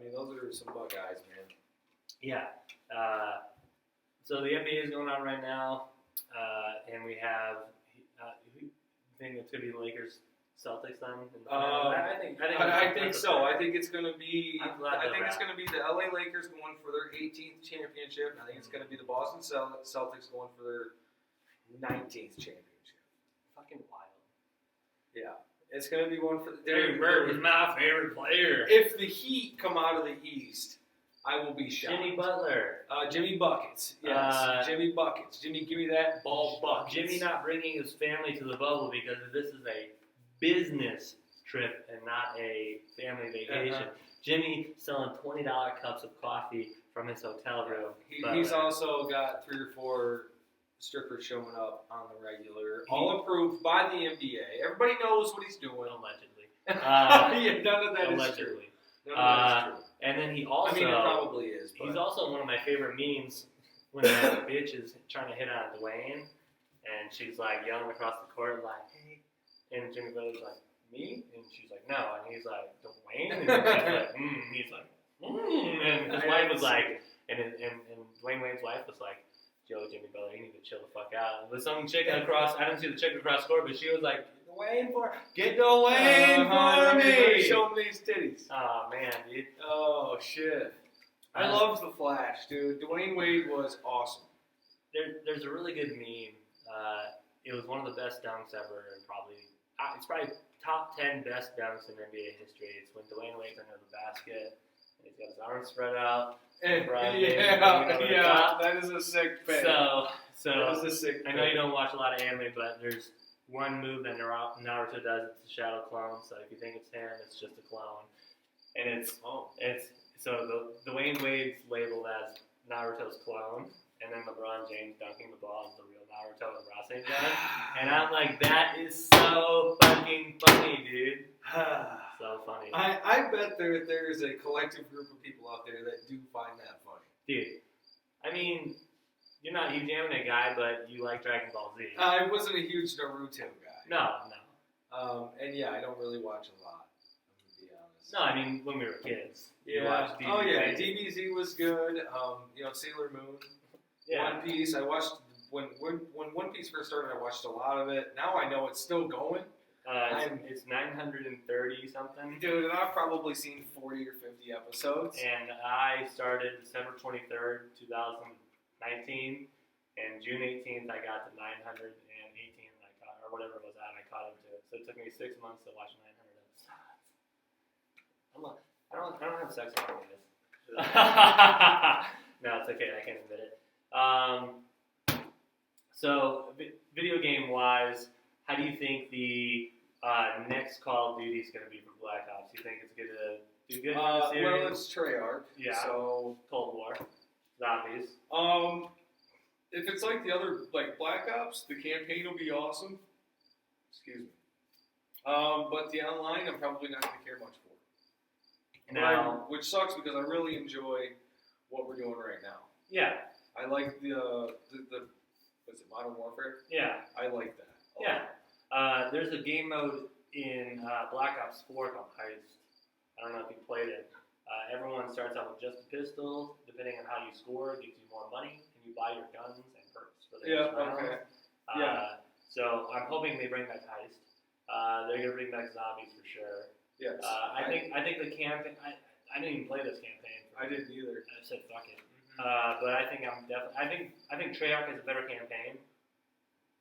D: mean, those are some bug eyes, man.
C: Yeah. So the NBA is going on right now, and we have think it's gonna be the Lakers Celtics then? In the finals? I think
D: I think so. I think it's gonna be.
C: I'm glad
D: I think
C: they're
D: it's
C: out.
D: gonna be the LA Lakers going for their 18th championship, and I think it's gonna be the Boston Celtics going for their 19th championship.
C: Fucking wild.
D: Yeah, it's gonna be one for the.
C: Larry Bird was my favorite player.
D: If the Heat come out of the East, I will be shocked.
C: Jimmy Butler.
D: Jimmy buckets. Yes, Jimmy buckets. Jimmy, give me that ball buckets.
C: Jimmy not bringing his family to the bubble because this is a business trip and not a family vacation. Jimmy selling $20 cups of coffee from his hotel room.
D: He's also got 3 or 4 strippers showing up on the regular, all approved by the NBA. Everybody knows what he's doing.
C: Allegedly.
D: Yeah, none of that is true.
C: Allegedly.
D: None of that is true.
C: And then he also.
D: I mean, it probably is. But.
C: He's also one of my favorite memes when that bitch is trying to hit on Dwayne, and she's like yelling across the court like, "Hey," and Jimmy Butler's like, "Me?" and she's like, "No," and he's like, "Dwayne," and she's like, and he's like, and his wife was like, and Dwayne Wade's wife was like, "Yo, Jimmy Butler, you need to chill the fuck out." But some chick across, I didn't see the chick across court, but she was like, "Get Dwayne for me."
D: Show him these titties.
C: Oh man, dude.
D: Oh shit. I loved the Flash, dude. Dwayne Wade was awesome.
C: There's a really good meme. It was one of the best dunks ever, and it's probably top 10 best dunks in NBA history. It's when Dwayne Wade's under the basket, and he's got his arms spread out.
D: Yeah, that is a sick pick.
C: So
D: that is a sick
C: I know you don't watch a lot of anime, but there's one move that Naruto does. It's a shadow clone. So if you think it's him, it's just a clone, and it's so Dwayne Wade's labeled as Naruto's clone, and then LeBron James dunking the ball is the real Naruto and Rasengan done. And I'm like, that is so fucking funny, dude. So funny.
D: I bet there's a collective group of people out there that do find that funny.
C: Dude, I mean, you're not a huge anime guy, but you like Dragon Ball Z.
D: I wasn't a huge Naruto guy.
C: No.
D: And yeah, I don't really watch a lot, I'm gonna be honest.
C: No, I mean, when we were kids.
D: Yeah.
C: You watched DBZ.
D: Oh yeah, DBZ was good. Sailor Moon.
C: Yeah.
D: One Piece. I watched when One Piece first started. I watched a lot of it. Now I know it's still going.
C: It's 930 something.
D: Dude, and I've probably seen 40 or 50 episodes.
C: And I started December 23rd, 2019, and June 18th I got to 918, or whatever it was at, and I caught up to it. So it took me 6 months to watch 900 episodes. I don't have sex on this. No, it's okay. I can't admit it. So video game wise, how do you think the next Call of Duty is going to be for Black Ops? Do you think it's going to do good in the series?
D: Well, it's Treyarch.
C: Yeah.
D: So
C: Cold War, zombies.
D: If it's like the other, like Black Ops, the campaign will be awesome. Excuse me. But the online, I'm probably not going to care much for.
C: Now,
D: which sucks because I really enjoy what we're doing right now.
C: yeah,
D: I like the was it Modern Warfare?
C: yeah,
D: I like that.
C: yeah. There's a game mode in Black Ops 4 called Heist. I don't know if you played it. Everyone starts out with just a pistol. Depending on how you score, it gives you more money, and you buy your guns and perks for the next round.
D: Yeah.
C: So I'm hoping they bring back Heist. They're gonna bring back zombies for sure.
D: Yes.
C: I think the campaign. I didn't even play this campaign.
D: I didn't either.
C: I said fuck it. But I think I think Treyarch has a better campaign.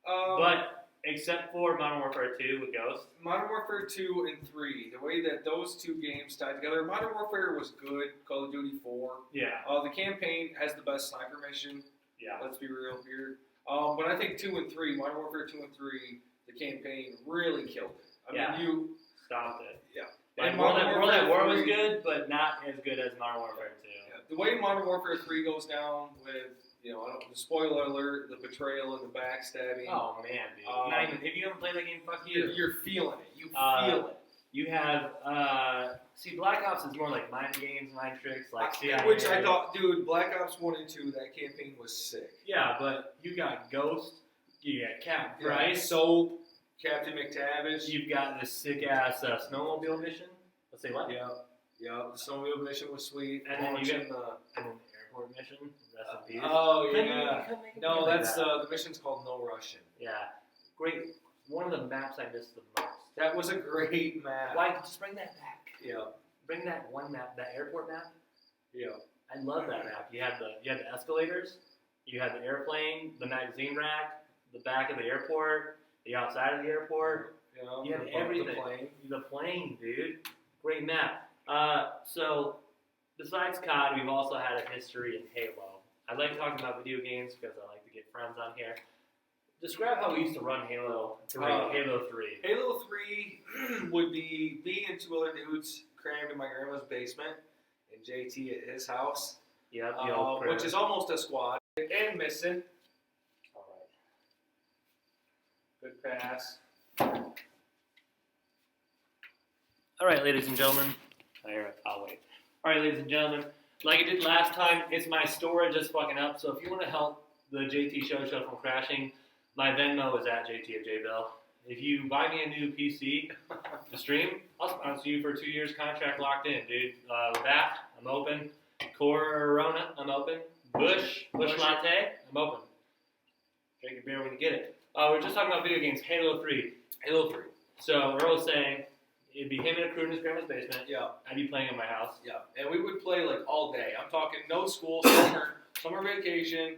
C: But except for Modern Warfare 2 with Ghost.
D: Modern Warfare 2 and 3, the way that those two games tied together, Modern Warfare was good. Call of Duty 4.
C: Yeah.
D: The campaign has the best sniper mission.
C: Yeah.
D: Let's be real here. But I think 2 and 3, Modern Warfare 2 and 3, the campaign really killed it. I mean, you
C: stopped it.
D: Yeah.
C: Like
D: And
C: World at War
D: 3,
C: was good, but not as good as Modern Warfare 2.
D: Yeah. The way Modern Warfare 3 goes down with, I don't the spoiler alert, the betrayal and the backstabbing.
C: Oh man, dude! If you haven't played that game, fuck you.
D: You're feeling it. You feel it.
C: You have Black Ops is more like mind games, mind tricks, like CIA.
D: Which I thought, dude, Black Ops 1 and 2, that campaign was sick.
C: Yeah, but you got Ghost, you got Captain Price,
D: Soap, Captain McTavish.
C: You've got this sick ass snowmobile mission. Let's say what?
D: Yeah, the snowmobile mission was sweet.
C: And then you
D: get
C: the airport mission. Rest in peace.
D: Oh yeah. No, that's the mission's called No Russian.
C: Yeah, great one of the maps I missed the most.
D: That was a great map.
C: Why just bring that back?
D: Yeah.
C: Bring that one map, that airport map.
D: Yeah.
C: I love that map. You had the escalators, you had the airplane, the magazine rack, the back of the airport, the outside of the airport.
D: Yeah.
C: You had everything. The plane, dude. Great map. So besides COD, we've also had a history in Halo. I like talking about video games because I like to get friends on here. Describe how we used to run Halo 3. Halo 3.
D: Halo 3 would be me and two other dudes crammed in my grandma's basement, and JT at his house.
C: Yep,
D: which is almost a squad. And missing.
C: All right.
D: Good pass.
C: All right, ladies and gentlemen. I'll wait. All right, ladies and gentlemen. Like I did last time, it's my storage that's fucking up. So if you want to help the JT Show from crashing, my Venmo is at JT of JBill. If you buy me a new PC to stream, I'll sponsor you for a 2 years contract locked in, dude. With that, I'm open. Corona, I'm open. Bush Latte, I'm open. Drink your beer when you get it. We're just talking about video games. Halo 3. So Earl was saying it'd be him and a crew in his grandma's basement.
D: Yeah.
C: I'd be playing at my house.
D: Yeah. And we would play like all day. I'm talking no school, summer vacation,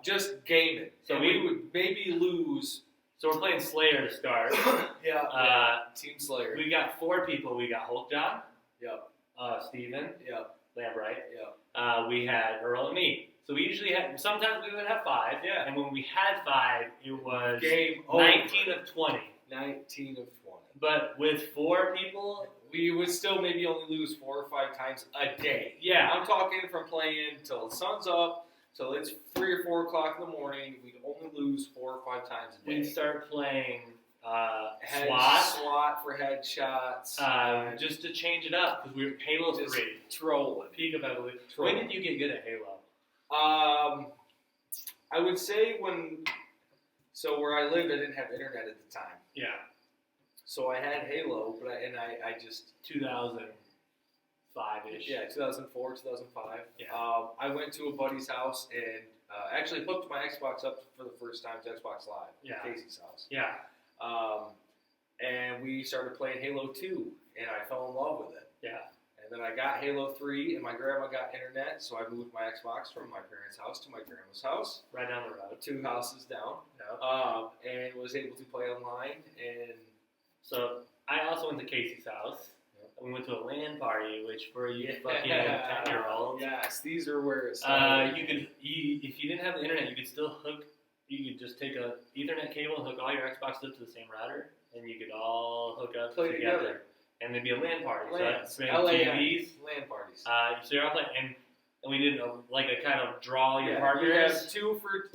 D: just gaming.
C: So
D: and we would maybe lose.
C: So we're playing Slayer to start.
D: Yeah. Team Slayer.
C: We got 4 people. We got Hulk John.
D: Yep.
C: Steven.
D: Yep.
C: Lambright.
D: Yep.
C: We had Earl and me. So we usually had, sometimes we would have 5.
D: Yeah.
C: And when we had 5, it was
D: Game
C: 19 of 20.
D: 19 of 20.
C: But with 4 people,
D: we would still maybe only lose 4 or 5 times a day.
C: Yeah.
D: I'm talking from playing till the sun's up, till it's 3 or 4 o'clock in the morning. We'd only lose 4 or 5 times a day.
C: we'd start playing
D: SWAT for headshots.
C: just to change it up because we were Halo 3.
D: Trolling.
C: Peak of evolution. When did you get good at Halo?
D: I would say so where I lived, I didn't have internet at the time.
C: Yeah.
D: So I had Halo, but I just
C: 2005-ish.
D: Yeah, 2004, 2005.
C: Yeah.
D: I went to a buddy's house and actually hooked my Xbox up for the first time to Xbox Live at Casey's house.
C: Yeah.
D: And we started playing Halo 2, and I fell in love with it.
C: Yeah.
D: And then I got Halo 3, and my grandma got internet, so I moved my Xbox from my parents' house to my grandma's house.
C: Right down the road.
D: 2 houses down.
C: Yeah.
D: And was able to play online. And
C: so I also went to Casey's house. We went to a LAN party, which for you fucking 10-year-olds.
D: Yes, these are where it started.
C: If you didn't have the internet, you could still you could just take a Ethernet cable and hook all your Xboxes up to the same router, and you could all hook up
D: Play together.
C: And there'd be a LAN party.
D: LAN.
C: So TVs.
D: LAN parties.
C: So you're all playing, and we did a kind of draw your
D: You
C: partners.
D: have two per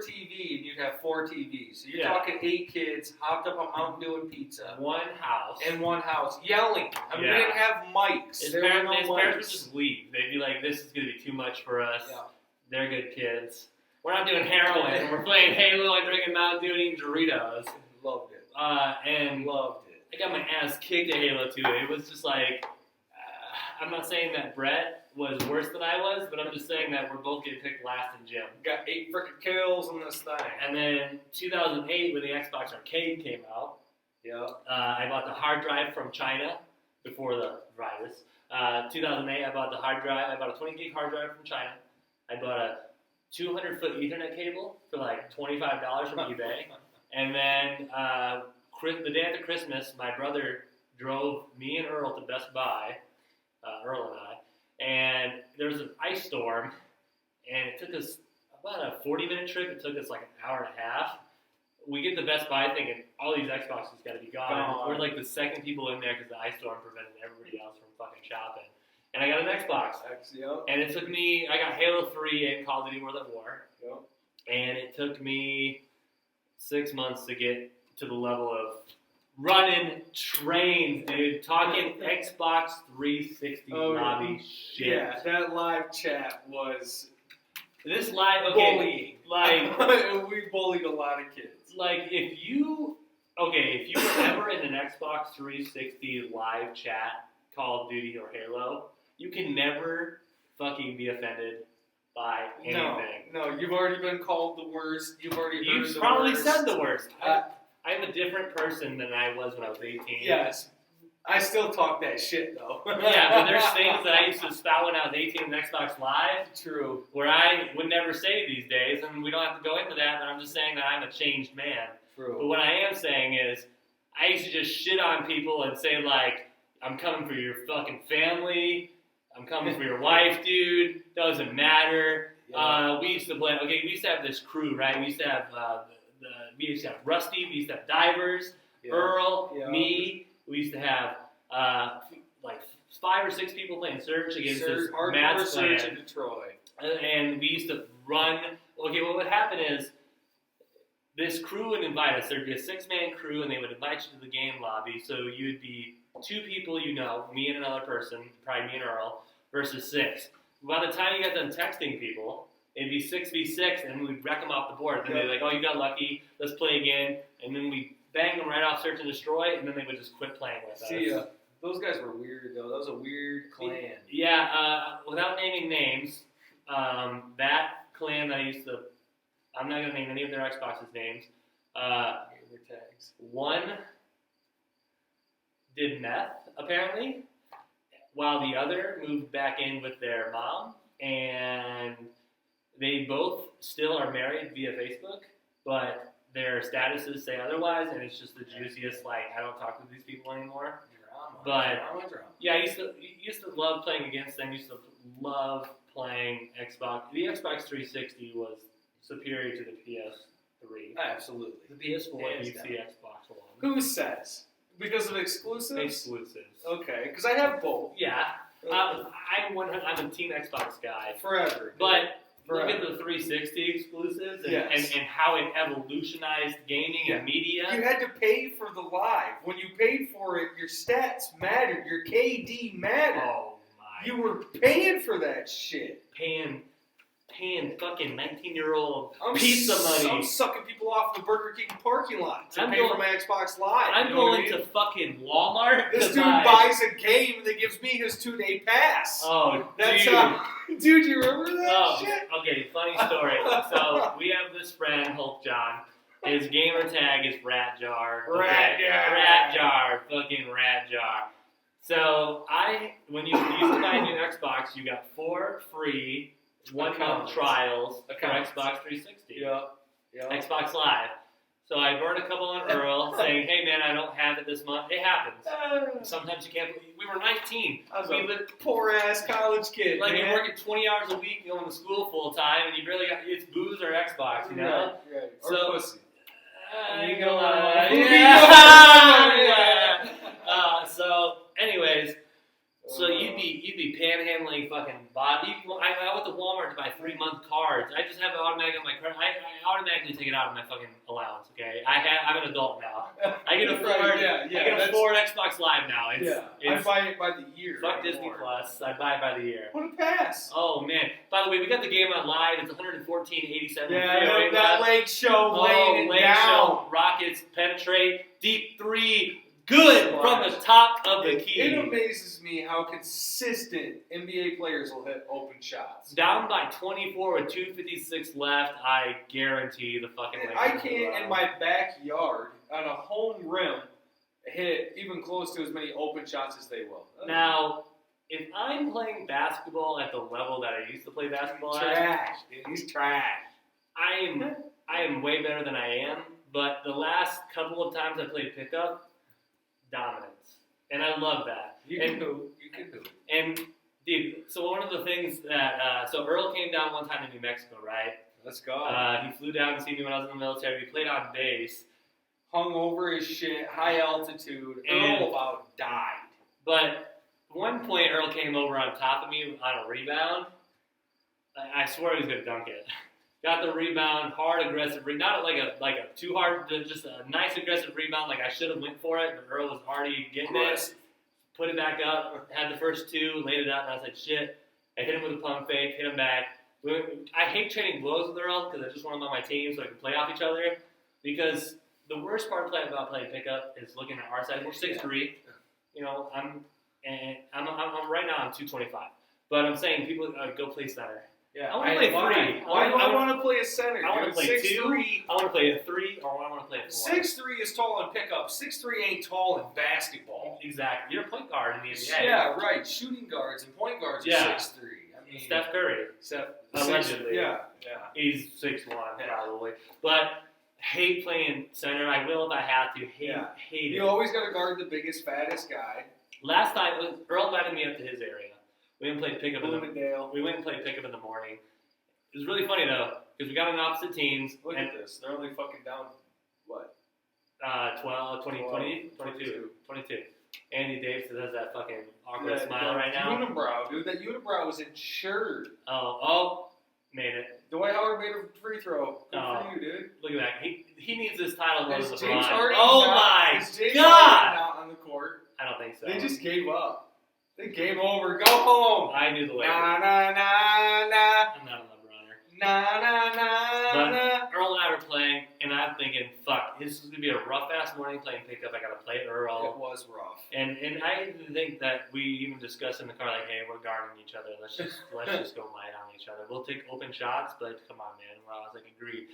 D: TV, and you'd have 4 TVs. So you're
C: Yeah.
D: talking 8 kids hopped up on Mountain Dew and pizza.
C: One house.
D: In one house, yelling. I mean,
C: Yeah.
D: we didn't have mics.
C: His
D: There were
C: parents,
D: no
C: his parents would
D: mics.
C: just leave. They'd be like, "This is gonna be too much for us.
D: Yeah.
C: They're good kids. We're not doing heroin. We're playing Halo and drinking Mountain Dew and eating Doritos."
D: Loved it.
C: And
D: Loved it.
C: I got my ass kicked at Halo 2. It was just like, I'm not saying that Brett was worse than I was, but I'm just saying that we're both getting picked last in gym.
D: Got 8 freaking kills on this thing.
C: And then 2008, when the Xbox Arcade came out, I bought the hard drive from China before the virus. 2008, I bought the hard drive. I bought a 20 gig hard drive from China. I bought a 200-foot Ethernet cable for like $25 from eBay. And then the day after Christmas, my brother drove me and Earl to Best Buy, Earl and I, and there was an ice storm, and it took us about a 40-minute trip. It took us like an hour and a half. We get to Best Buy thinking all these Xboxes got to be gone. We're like the second people in there because the ice storm prevented everybody else from fucking shopping. And I got an Xbox. And it took me, I got Halo 3 and Call of Duty World at War. And it took me 6 months to get to the level of running trains, dude. Talking Xbox 360 lobby shit.
D: Yeah, that live chat was
C: this live,
D: bullying.
C: Like
D: we bullied a lot of kids.
C: Like if you were ever in an Xbox 360 live chat, Call of Duty or Halo, you can never fucking be offended by anything.
D: No, you've already been called the worst. You've already heard
C: You've
D: the
C: probably
D: worst.
C: said the worst. I'm a different person than I was when I was 18.
D: Yes. I still talk that shit though.
C: Yeah, but there's things that I used to spout when I was 18 on Xbox Live.
D: True.
C: Where I would never say these days, and we don't have to go into that, but I'm just saying that I'm a changed man.
D: True.
C: But what I am saying is, I used to just shit on people and say, like, I'm coming for your fucking family, I'm coming for your wife, dude, doesn't matter.
D: Yeah.
C: We used to play, we used to have this crew, right? We used to have, Rusty, we used to have Divers,
D: Yeah.
C: Earl,
D: Yeah.
C: me, we used to have, like, 5 or 6 people playing Search against this
D: hardcore Search
C: clan.
D: in Detroit.
C: And we used to run. Okay, what would happen is this crew would invite us. There'd be a 6-man crew, and they would invite you to the game lobby. So you'd be 2 people, me and another person, probably me and Earl, versus 6. By the time you got done texting people, it'd be 6v6, and we'd wreck them off the board. Then they'd be like, "Oh, you got lucky. Let's play again." And then we bang them right off Search and Destroy, and then they would just quit playing with us.
D: See, those guys were weird though. That was a weird clan.
C: Yeah, without naming names, that clan that I used to, I'm not going to name any of their Xbox's names.
D: Gamer tags.
C: One did meth, apparently, while the other moved back in with their mom, and they both still are married via Facebook, but their statuses say otherwise, and it's just the juiciest, like, I don't talk to these people anymore.
D: Drama.
C: Yeah, I used to love playing against them. Used to love playing Xbox. The Xbox 360 was superior to the PS3.
D: Absolutely.
C: The PS4
D: Hands
C: beats
D: down.
C: the Xbox One.
D: Who says? Because of exclusives?
C: Exclusives.
D: Okay, because I have both.
C: Yeah, I'm a Team Xbox guy.
D: Forever.
C: But
D: Forever.
C: look at the 360 exclusives and,
D: Yes.
C: and how it evolutionized gaming and media.
D: You had to pay for the live. When you paid for it, your stats mattered. Your KD mattered.
C: Oh my!
D: You were paying for that shit.
C: paying fucking 19-year-old pizza money.
D: I'm sucking people off the Burger King parking lot to
C: I'm
D: pay
C: going-
D: for my Xbox Live.
C: I'm
D: you know what I
C: going
D: mean?
C: to fucking Walmart.
D: This
C: to
D: dude
C: buy-
D: buys a game and they gives me his 2-day pass.
C: Oh,
D: That's
C: dude.
D: how. Dude, you remember that
C: Oh,
D: shit?
C: okay, funny story. So we have this friend, Hulk John. His gamer tag is Rat Jar.
D: Rat Jar.
C: Rat Jar. Fucking Rat Jar. So when you used to buy a new Xbox, you got 4 free 1-month
D: Accounts.
C: trials for
D: Accounts.
C: Xbox 360.
D: Yeah.
C: Xbox Live. So I burned a couple on Earl saying, "Hey man, I don't have it this month." It happens. Sometimes you can't. We were 19.
D: I was
C: We
D: a
C: lived,
D: poor ass college kid.
C: like
D: man.
C: you're working 20 hours a week, going to school full time, and you barely got it's booze or Xbox, you know.
D: Right. Or
C: So-
D: pussy.
C: You go, so, anyways, so you'd be panhandling fucking body. I went to Walmart to buy 3-month cards. I just have it automatic on my credit. I automatically take it out of my fucking allowance. Okay, I'm an adult now. I can afford.
D: Right,
C: I can afford Xbox Live now.
D: I
C: It's
D: buy it by the year.
C: fuck Disney
D: anymore.
C: Plus. I buy it by the year.
D: What a pass.
C: Oh man! By the way, we got the game on live. It's 114.87.
D: Yeah, that Lake Show
C: Oh,
D: laying it
C: Lake
D: down.
C: Show, Rockets penetrate, deep 3, good from the top of the key.
D: It amazes me how consistent NBA players will hit open shots.
C: Down by 24 with 2:56 left, I guarantee the fucking Lakers
D: I
C: will
D: can't,
C: run.
D: in my backyard, on a home rim, hit even close to as many open shots as they will.
C: Now, if I'm playing basketball at the level that I used to play basketball at,
D: Trash, dude. He's trash.
C: I am way better than I am, but the last couple of times I played pickup, dominance. And I love that.
D: You
C: And-
D: can do. You can do.
C: And, dude, so one of the things that, so Earl came down one time to New Mexico, right?
D: Let's go.
C: He flew down to see me when I was in the military. We played on base.
D: Hung over his shit, high altitude.
C: And-
D: Earl about died.
C: But at one point, Earl came over on top of me on a rebound. I swear he was going to dunk it. Got the rebound, hard, aggressive not like a too hard, just a nice aggressive rebound. Like I should have went for it, but Earl was already getting it. Put it back up, had the first 2, laid it up, and I said, shit. I hit him with a pump fake, hit him back. I hate trading blows with Earl because I just want him on my team so I can play off each other. Because the worst part about playing pickup is looking at our side. We're 6'3". You know, I'm right now I'm 225. But I'm saying people go play center.
D: Yeah.
C: I want to play
D: why?
C: three.
D: Why do I want to play a center?
C: I want to play
D: 6'3".
C: 2. I want to play a 3, or I want to play a 4.
D: 6'3" is tall in pickup. 6'3" ain't tall in basketball.
C: Exactly. You're a point guard in the NBA.
D: Yeah, right. Shooting guards and point guards are 6'3". I mean,
C: Steph Curry. Allegedly.
D: Yeah.
C: He's 6'1",
D: Yeah.
C: probably. But hate playing center. I will if I have to. Hate it.
D: You always got to guard the biggest, fattest guy.
C: Last time, Earl invited me up to his area. We went and played pickup
D: Bloomingdale.
C: We went and played pickup in the morning. It was really funny though, because we got on opposite teams.
D: Look at this. They're only fucking down, what?
C: 22. Andy Davis has that fucking awkward smile right now.
D: Unibrow, dude. That unibrow was insured.
C: Oh, made it.
D: Dwight Howard made a free throw. Good
C: Oh.
D: for you, dude.
C: Look at that. He needs this title more
D: Is
C: than
D: James
C: LeBron.
D: Harden
C: Oh
D: not-
C: my
D: is James
C: God!
D: Harden not on the court?
C: I don't think so.
D: They just gave up. They game over. Go home.
C: I knew the way.
D: Na na na na
C: I'm not a LeBroner.
D: na na na
C: But
D: na.
C: Earl and I were playing, and I'm thinking, fuck, this is gonna be a rough ass morning playing pickup. I gotta play Earl.
D: It was rough.
C: And I even think that we even discussed in the car, like, hey, we're guarding each other. Let's just go light on each other. We'll take open shots, but come on, man. Well, I was like, agreed.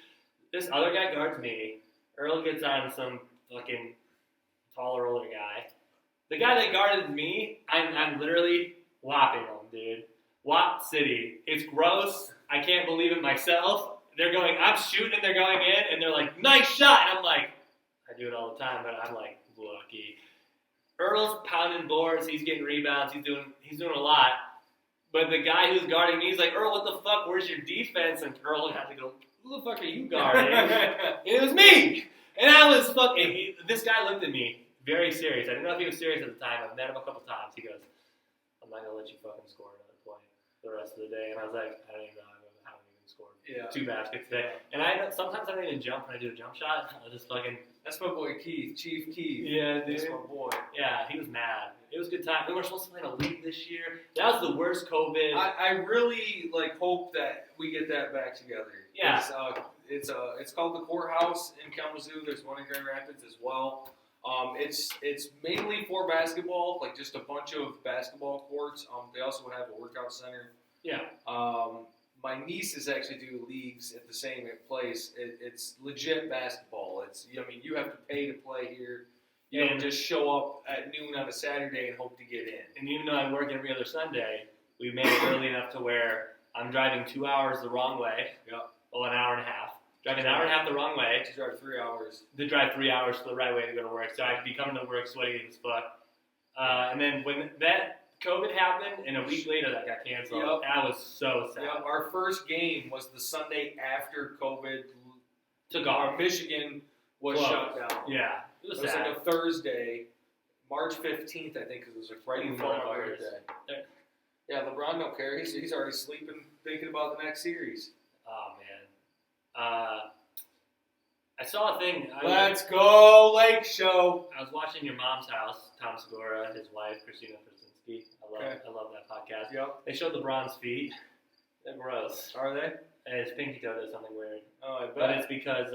C: This other guy guards me. Earl gets on some fucking taller, older guy. The guy that guarded me, I'm literally whopping him, dude. Whop City. It's gross. I can't believe it myself. They're going, I'm shooting and they're going in, and they're like, nice shot. And I'm like, I do it all the time, but I'm like, lucky. Earl's pounding boards, he's getting rebounds, he's doing a lot. But the guy who's guarding me, he's like, Earl, what the fuck? Where's your defense? And Earl had to go, who the fuck are you guarding? It was me. And I was fucking. This guy looked at me very serious. I didn't know if he was serious at the time. I've met him a couple times. He goes, I'm not gonna let you fucking score another point the rest of the day. And I was like, I don't even know. I haven't even scored 2 baskets today. And sometimes I don't even jump when I do a jump shot. I just fucking.
D: That's my boy Keith, Chief Keith.
C: Yeah, dude.
D: That's my boy.
C: Yeah, he was mad. It was a good time. We were supposed to play in a league this year. That was the worst COVID.
D: I really hope that we get that back together.
C: Yeah.
D: It's called the Courthouse in Kalamazoo. There's one in Grand Rapids as well. It's mainly for basketball, like just a bunch of basketball courts. They also would have a workout center.
C: Yeah.
D: My nieces actually do leagues at the same place. It's legit basketball. You have to pay to play here. You don't just show up at noon on a Saturday and hope to get in.
C: And even though I work every other Sunday, we made it early enough to where I'm driving 2 hours the wrong way.
D: Yep.
C: Well, an hour and a half. Driving an hour and a half the wrong way.
D: To drive 3 hours.
C: To drive 3 hours the right way to go to work. So I'd be coming to work sweaty as fuck. And then when that COVID happened, and a week later that got canceled.
D: Yep.
C: That was so sad.
D: Yep. Our first game was the Sunday after COVID
C: Took off.
D: Michigan was
C: Closed.
D: shut down.
C: Yeah. It was
D: It was
C: sad.
D: like a Thursday, March 15th, I think, because it was like right before my
C: Motherfuckers.
D: birthday. Yeah, LeBron don't care. He's already sleeping, thinking about the next series.
C: Oh, man. I saw a thing.
D: Let's go, Lake Show.
C: I was watching Your Mom's House, Tom Segura, his wife, Christina Krasinski. I love that podcast.
D: Yep.
C: They showed LeBron's feet. They're gross.
D: Are they?
C: And his pinky toe does something weird.
D: Oh, I bet.
C: But it's because,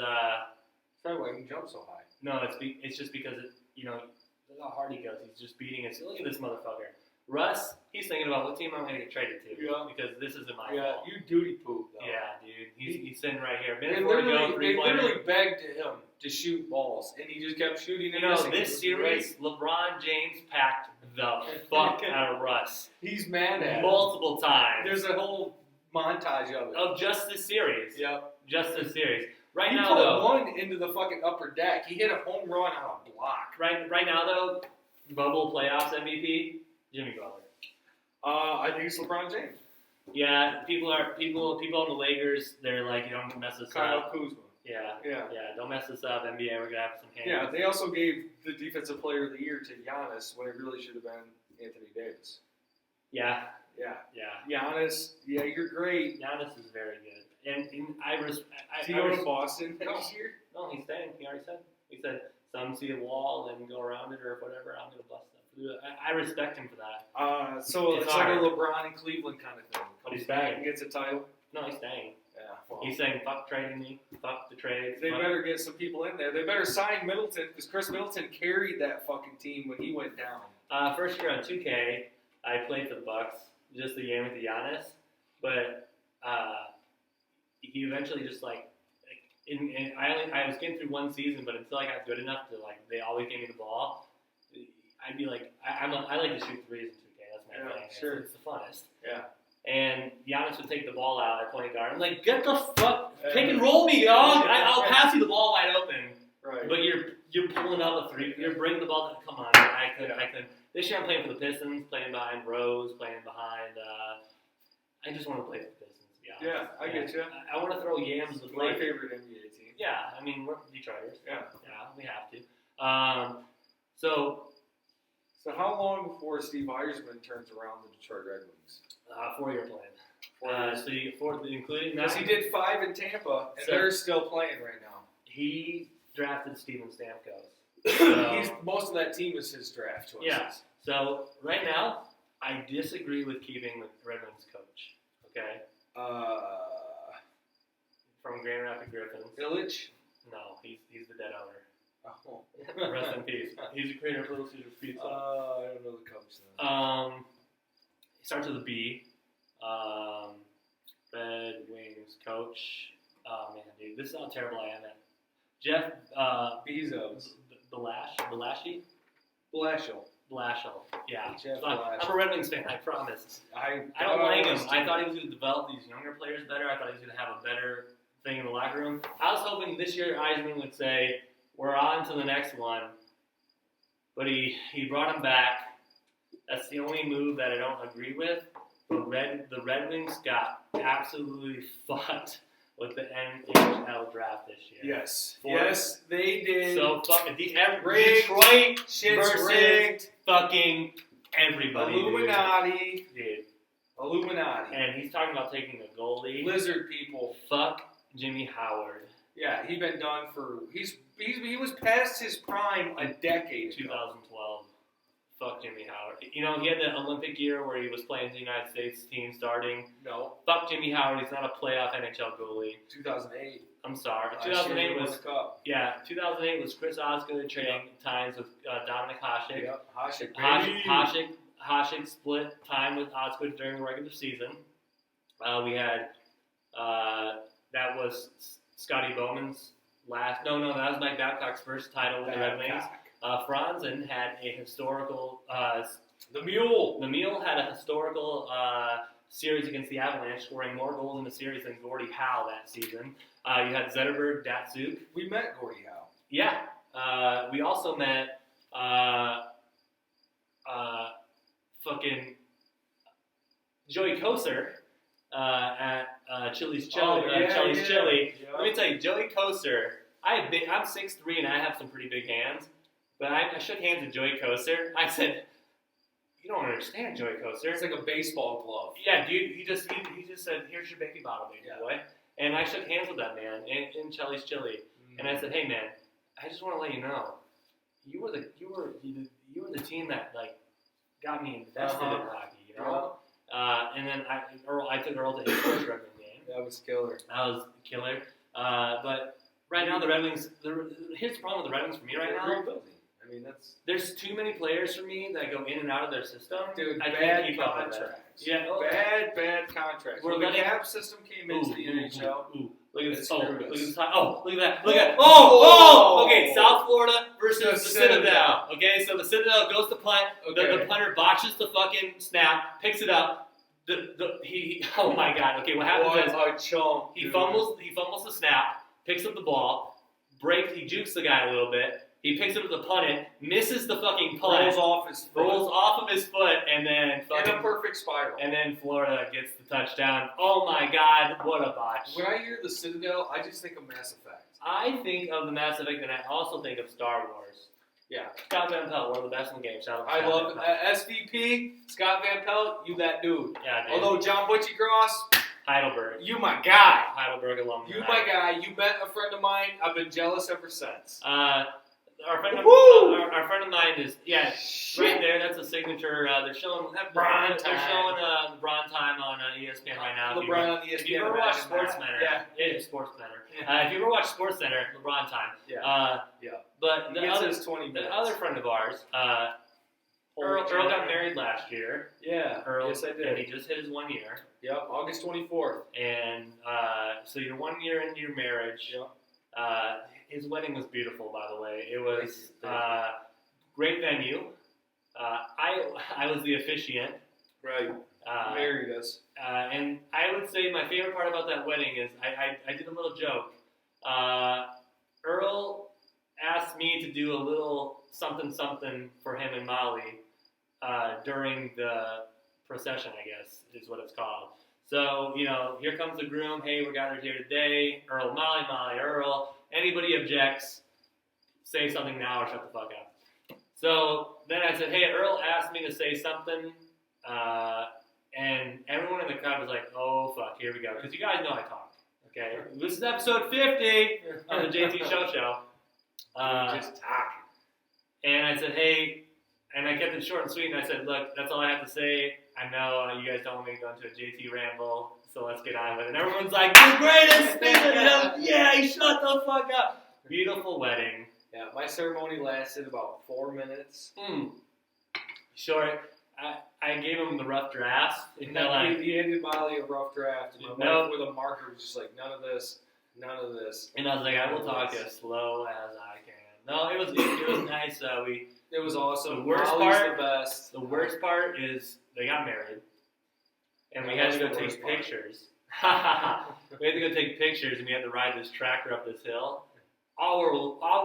D: Probably why he can jump so high.
C: no, it's just because, look how hard he goes. He's just beating it. So look at this motherfucker. Russ, he's thinking about what team I'm going to get traded to.
D: Yeah.
C: Because this isn't my
D: Yeah,
C: fault.
D: you duty poop, though.
C: Yeah, dude. He's sitting right here.
D: They
C: Minute 4 to go,
D: literally
C: 3-pointer.
D: begged him to shoot balls, and he just kept shooting and
C: You know,
D: missing. It
C: this
D: was
C: series, LeBron James packed the fuck out of Russ.
D: great. He's mad at him.
C: Multiple times.
D: There's a whole montage of it.
C: Of just this series.
D: Yep.
C: Just this series. Right
D: He
C: now,
D: put
C: though.
D: one into the fucking upper deck. He hit a home run on a block.
C: Right now, though, bubble playoffs MVP, Jimmy Butler.
D: I think it's LeBron James.
C: Yeah, people on the Lakers. They're like, you don't mess this
D: Kyle
C: up.
D: Kuzma.
C: Yeah,
D: Yeah.
C: don't mess this up. NBA, we're gonna have some hands.
D: Yeah, they also gave the Defensive Player of the Year to Giannis when it really should have been Anthony Davis.
C: Yeah.
D: Yeah.
C: Yeah.
D: Giannis, yeah, you're great.
C: Giannis is very good, and
D: Is he going to Boston next year?
C: No, he's staying. He already said. He said some see a wall and go around it or whatever. I'm gonna bust them. I respect him for that.
D: So
C: It's
D: it's like a
C: hard.
D: LeBron and Cleveland kind of thing.
C: But he's
D: Comes back
C: staying.
D: and gets a title.
C: No, he's staying.
D: Yeah. Well,
C: He's saying fuck trading me, fuck the trades.
D: they
C: fuck-
D: better get some people in there. They better sign Middleton because Chris Middleton carried that fucking team when he went down.
C: First year on 2K, I played for the Bucks, just the game with the Giannis. But he eventually just like I was getting through one season, but until I got good enough to like they always gave me the ball, I'd be like I like to shoot threes in 2K. That's my thing.
D: Sure.
C: It's the funnest.
D: Yeah.
C: And Giannis would take the ball out at point guard. I'm like, get the fuck, pick and roll me, dog. I'll pass you the ball wide open.
D: Right.
C: But you're pulling up a three. You're bringing the ball to. Come on, I could. This year I'm playing for the Pistons, playing behind Rose, playing behind. I just want to play for the Pistons. To be honest.
D: Yeah, I get you.
C: I want to throw yams with
D: My favorite NBA team.
C: Yeah, I mean we're Detroiters.
D: Yeah.
C: Yeah, we have to.
D: So how long before Steve Eisman turns around the Detroit Red Wings?
C: 4-year plan. So you including that.
D: Because he did 5 in Tampa, and they're still playing right now.
C: He drafted Steven Stamkos. So,
D: Most of that team is his draft choices.
C: yeah. So right now, I disagree with keeping the Red Wings coach. Okay. From Grand Rapids Griffins.
D: Village?
C: No, he's the dead owner.
D: Oh.
C: Rest in peace. He's the creator of Little Caesars Pizza.
D: I don't know the coach then.
C: He starts with a B. Red Wings coach. Oh man, dude, this is how terrible I am at. Jeff
D: Bezos.
C: Blashill. Yeah.
D: Jeff
C: I'm a Red Wings fan, I promise. I don't like him. I thought he was going to develop these younger players better. I thought he was going to have a better thing in the locker room. I was hoping this year Eisman would say, we're on to the next one. But he brought him back. That's the only move that I don't agree with. The Red Wings got absolutely fucked with the NHL draft this year.
D: Yes. Yes, they did.
C: So fucking
D: rigged.
C: Detroit
D: Shit's
C: versus
D: rigged.
C: fucking everybody.
D: Illuminati.
C: Dude.
D: Illuminati.
C: And he's talking about taking a goalie.
D: Lizard people.
C: Fuck Jimmy Howard.
D: Yeah, he been done for. He was past his prime a decade ago.
C: 2012. Fuck Jimmy Howard. You know, he had the Olympic year where he was playing the United States team starting.
D: No.
C: Fuck Jimmy Howard. He's not a playoff NHL goalie.
D: 2008.
C: I'm sorry.
D: Last year
C: 2008
D: he won
C: was
D: the cup.
C: Yeah. 2008 was Chris Osgood trading times with Dominic Hasek.
D: Yep. Hasek.
C: Hasek split time with Osgood during the regular season. We had that was Scotty Bowman's last. No, that was Mike Babcock's first title with the Red Wings. Franzen had a historical.
D: The Mule.
C: The Mule had a historical series against the Avalanche, scoring more goals in the series than Gordie Howe that season. You had Zetterberg, Datsuk.
D: We met Gordie Howe.
C: Yeah. We also met fucking Joey Koser at Chili's Chili. Chili's Chili.
D: Yeah.
C: Let me tell you, Joey Koser. I'm 6'3" and I have some pretty big hands. But I shook hands with Joey Koser. I said, "You don't understand, Joey Koser.
D: It's like a baseball glove."
C: Yeah, dude. He just said, "Here's your baby bottle, baby boy." And I shook hands with that man in Chili's Chili. And I said, "Hey, man, I just want to let you know, you were the team that like got me invested in hockey, you know." And then I took Earl to his first Red Wing game.
D: That was killer.
C: That was killer. But right now the Red Wings. Here's the problem with the Red Wings for me right now.
D: Rebuilding. I mean,
C: There's too many players for me that go in and out of their system.
D: Dude,
C: I
D: bad
C: can't keep up with that.
D: contracts.
C: Yeah,
D: bad contracts. When the cap system came into the NHL.
C: Look at this.
D: Look
C: Look
D: at
C: at
D: this.
C: this. Look at that. Look at. Okay, South Florida versus the Citadel. Okay, so the Citadel goes to punt.
D: Okay.
C: The punter botches the fucking snap, picks it up. Oh my god. Okay, what happens is
D: a chump.
C: he fumbles the snap, picks up the ball, he jukes the guy a little bit. He picks up the punt it, misses the fucking punt,
D: rolls off of his foot,
C: and then
D: in a perfect spiral.
C: And then Florida gets the touchdown. Oh my god, what a botch.
D: When I hear the Citadel, I just think of Mass Effect.
C: I think of the Mass Effect, and I also think of Star Wars.
D: Yeah.
C: Scott Van Pelt, one of the best in the game. Shout out to
D: I
C: Scott
D: love
C: Van Pelt.
D: SVP, Scott Van Pelt, you that dude.
C: Yeah, dude.
D: Although John Butchie Cross,
C: Heidelberg.
D: you my guy.
C: Heidelberg alumni.
D: You my guy. You met a friend of mine. I've been jealous ever since.
C: Our friend of mine is right there. That's a signature. They're showing
D: LeBron
C: the Bron time on ESPN right now.
D: LeBron on ESPN.
C: If you ever watch SportsCenter, it's SportsCenter. If you ever watch SportsCenter, LeBron time. But the
D: other 20 minutes.
C: The other friend of ours, Earl got married last year.
D: Yeah.
C: Earl,
D: Yes, I did.
C: and he just hit his 1 year.
D: Yep. August 24th.
C: And so you're 1 year into your marriage.
D: Yep.
C: His wedding was beautiful, by the way. It was
D: Thank you.
C: great venue. I was the officiant.
D: Right. Married us.
C: And I would say my favorite part about that wedding is I did a little joke. Earl asked me to do a little something for him and Molly during the procession, I guess is what it's called. So, here comes the groom. Hey, we're gathered here today. Earl, Molly, Earl. Anybody objects, say something now or shut the fuck up. So then I said, hey, Earl asked me to say something. And everyone in the crowd was like, oh, fuck, here we go. Because you guys know I talk. Okay? This is episode 50 of the JT Show.
D: Just talking.
C: And I said, hey, and I kept it short and sweet, and I said, look, that's all I have to say. I know you guys don't want me to go into a JT ramble, so let's get on with it. And everyone's like, the greatest thing! Yeah, shut the fuck up. Beautiful wedding.
D: Yeah, my ceremony lasted about 4 minutes.
C: Short. I gave him the rough draft.
D: He handed Molly a rough draft, and my wife with a marker was just like, none of this.
C: And I was like, I will talk as slow as I can. No, it was nice.
D: It was awesome.
C: The worst
D: Molly's
C: part,
D: the best.
C: The worst part is they got married, and we had to go take pictures. We had to go take pictures, and we had to ride this tractor up this hill. All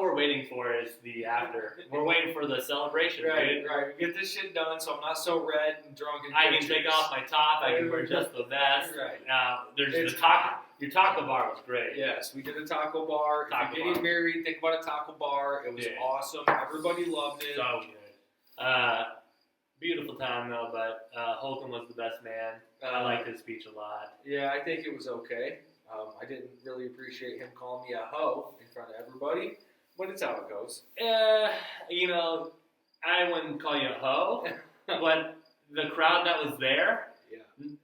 C: we're waiting for is the after. We're waiting for the celebration,
D: right,
C: dude.
D: Right. We get this shit done, so I'm not so red and drunk.
C: I can take off my top. I can wear just the vest.
D: Right.
C: There's the taco. Your taco bar was great.
D: Yes, we did a taco bar. If you're getting married, think about a taco bar. It was awesome. Everybody loved it.
C: So good. Beautiful time though, but Holcomb was the best man. I liked his speech a lot.
D: Yeah, I think it was okay. I didn't really appreciate him calling me a hoe in front of everybody, but it's how it goes.
C: I wouldn't call you a hoe, but the crowd that was there,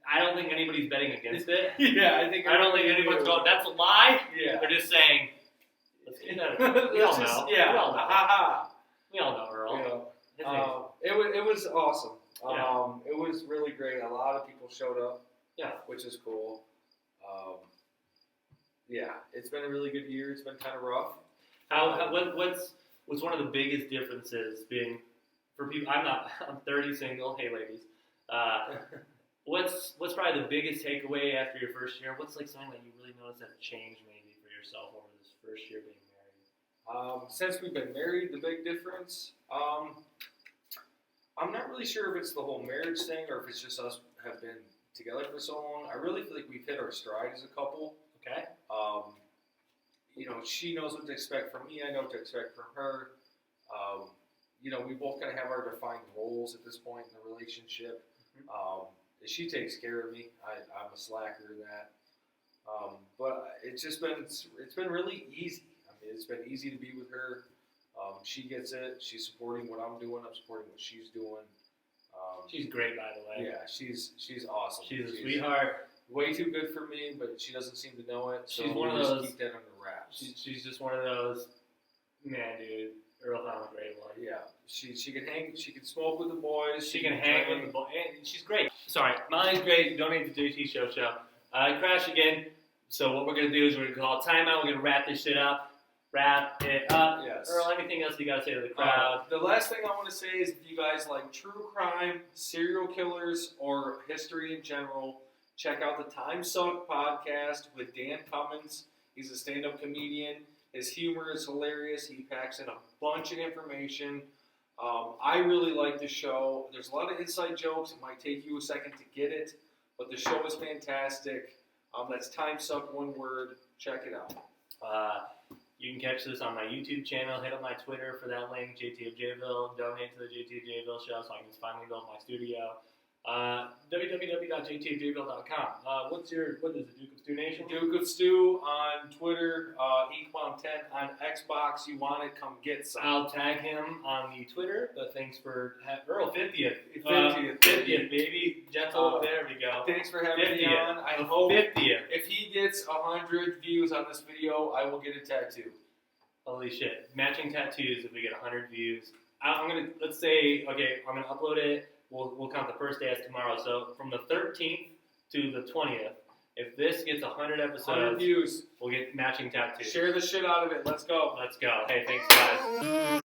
C: I don't think anybody's betting against it. I don't think anyone's going, that's a lie.
D: Yeah.
C: They're just saying, let's get that. We all know.
D: Yeah.
C: We all know Earl.
D: It was awesome. It was really great. A lot of people showed up.
C: Yeah.
D: Which is cool. It's been a really good year. It's been kind of rough.
C: What's one of the biggest differences being for people? I'm 30, single. Hey, ladies. What's probably the biggest takeaway after your first year? What's like something that you really noticed that changed maybe for yourself over this first year being married?
D: Since we've been married, the big difference. I'm not really sure if it's the whole marriage thing or if it's just us have been together for so long. I really feel like we've hit our stride as a couple.
C: Okay.
D: She knows what to expect from me. I know what to expect from her. We both kind of have our defined roles at this point in the relationship. She takes care of me. I'm a slacker in that. But it's been really easy. I mean, it's been easy to be with her. She gets it. She's supporting what I'm doing. I'm supporting what she's doing.
C: She's great, by the way.
D: Yeah, she's awesome.
C: She's a sweetheart.
D: Way too good for me, but she doesn't seem to know it. So
C: she's one of those.
D: Keep that under wraps.
C: She's just one of those. Man, dude, Earl found a great one.
D: Yeah, she can hang. She can smoke with the boys.
C: She can hang with the boys. And she's great. Sorry, Molly's great. Donate to JT Show. I crashed again. So what we're gonna do is we're gonna call timeout. We're gonna wrap this shit up. Yes. Earl, anything else you gotta say to the crowd?
D: The last thing I want to say is if you guys like true crime, serial killers, or history in general, check out the Time Suck podcast with Dan Cummins. He's a stand-up comedian. His humor is hilarious. He packs in a bunch of information. I really like the show. There's a lot of inside jokes. It might take you a second to get it, but the show is fantastic. That's Time Suck, one word. Check it out.
C: You can catch this on my YouTube channel. Hit up my Twitter for that link, JT of Jayville. Donate to the JT of Jayville show so I can finally build my studio. www.jtofjayville.com. What is it, Duke of Stew Nation?
D: Duke of Stew on Twitter, Equam10 on Xbox. You want it, come get some.
C: I'll tag him on the Twitter. Thanks for Earl 50th.
D: 50th,
C: baby. Gentle. There we go.
D: Thanks for having me on. I hope 50th. If he gets 100 views on this video, I will get a tattoo.
C: Holy shit. Matching tattoos if we get 100 views I'm gonna let's say okay. I'm gonna upload it. We'll count the first day as tomorrow. So from the 13th to the 20th, if this gets 100 episodes,
D: 100 views.
C: we'll get matching tattoos.
D: Share the shit out of it. Let's go.
C: Let's go. Hey, thanks guys.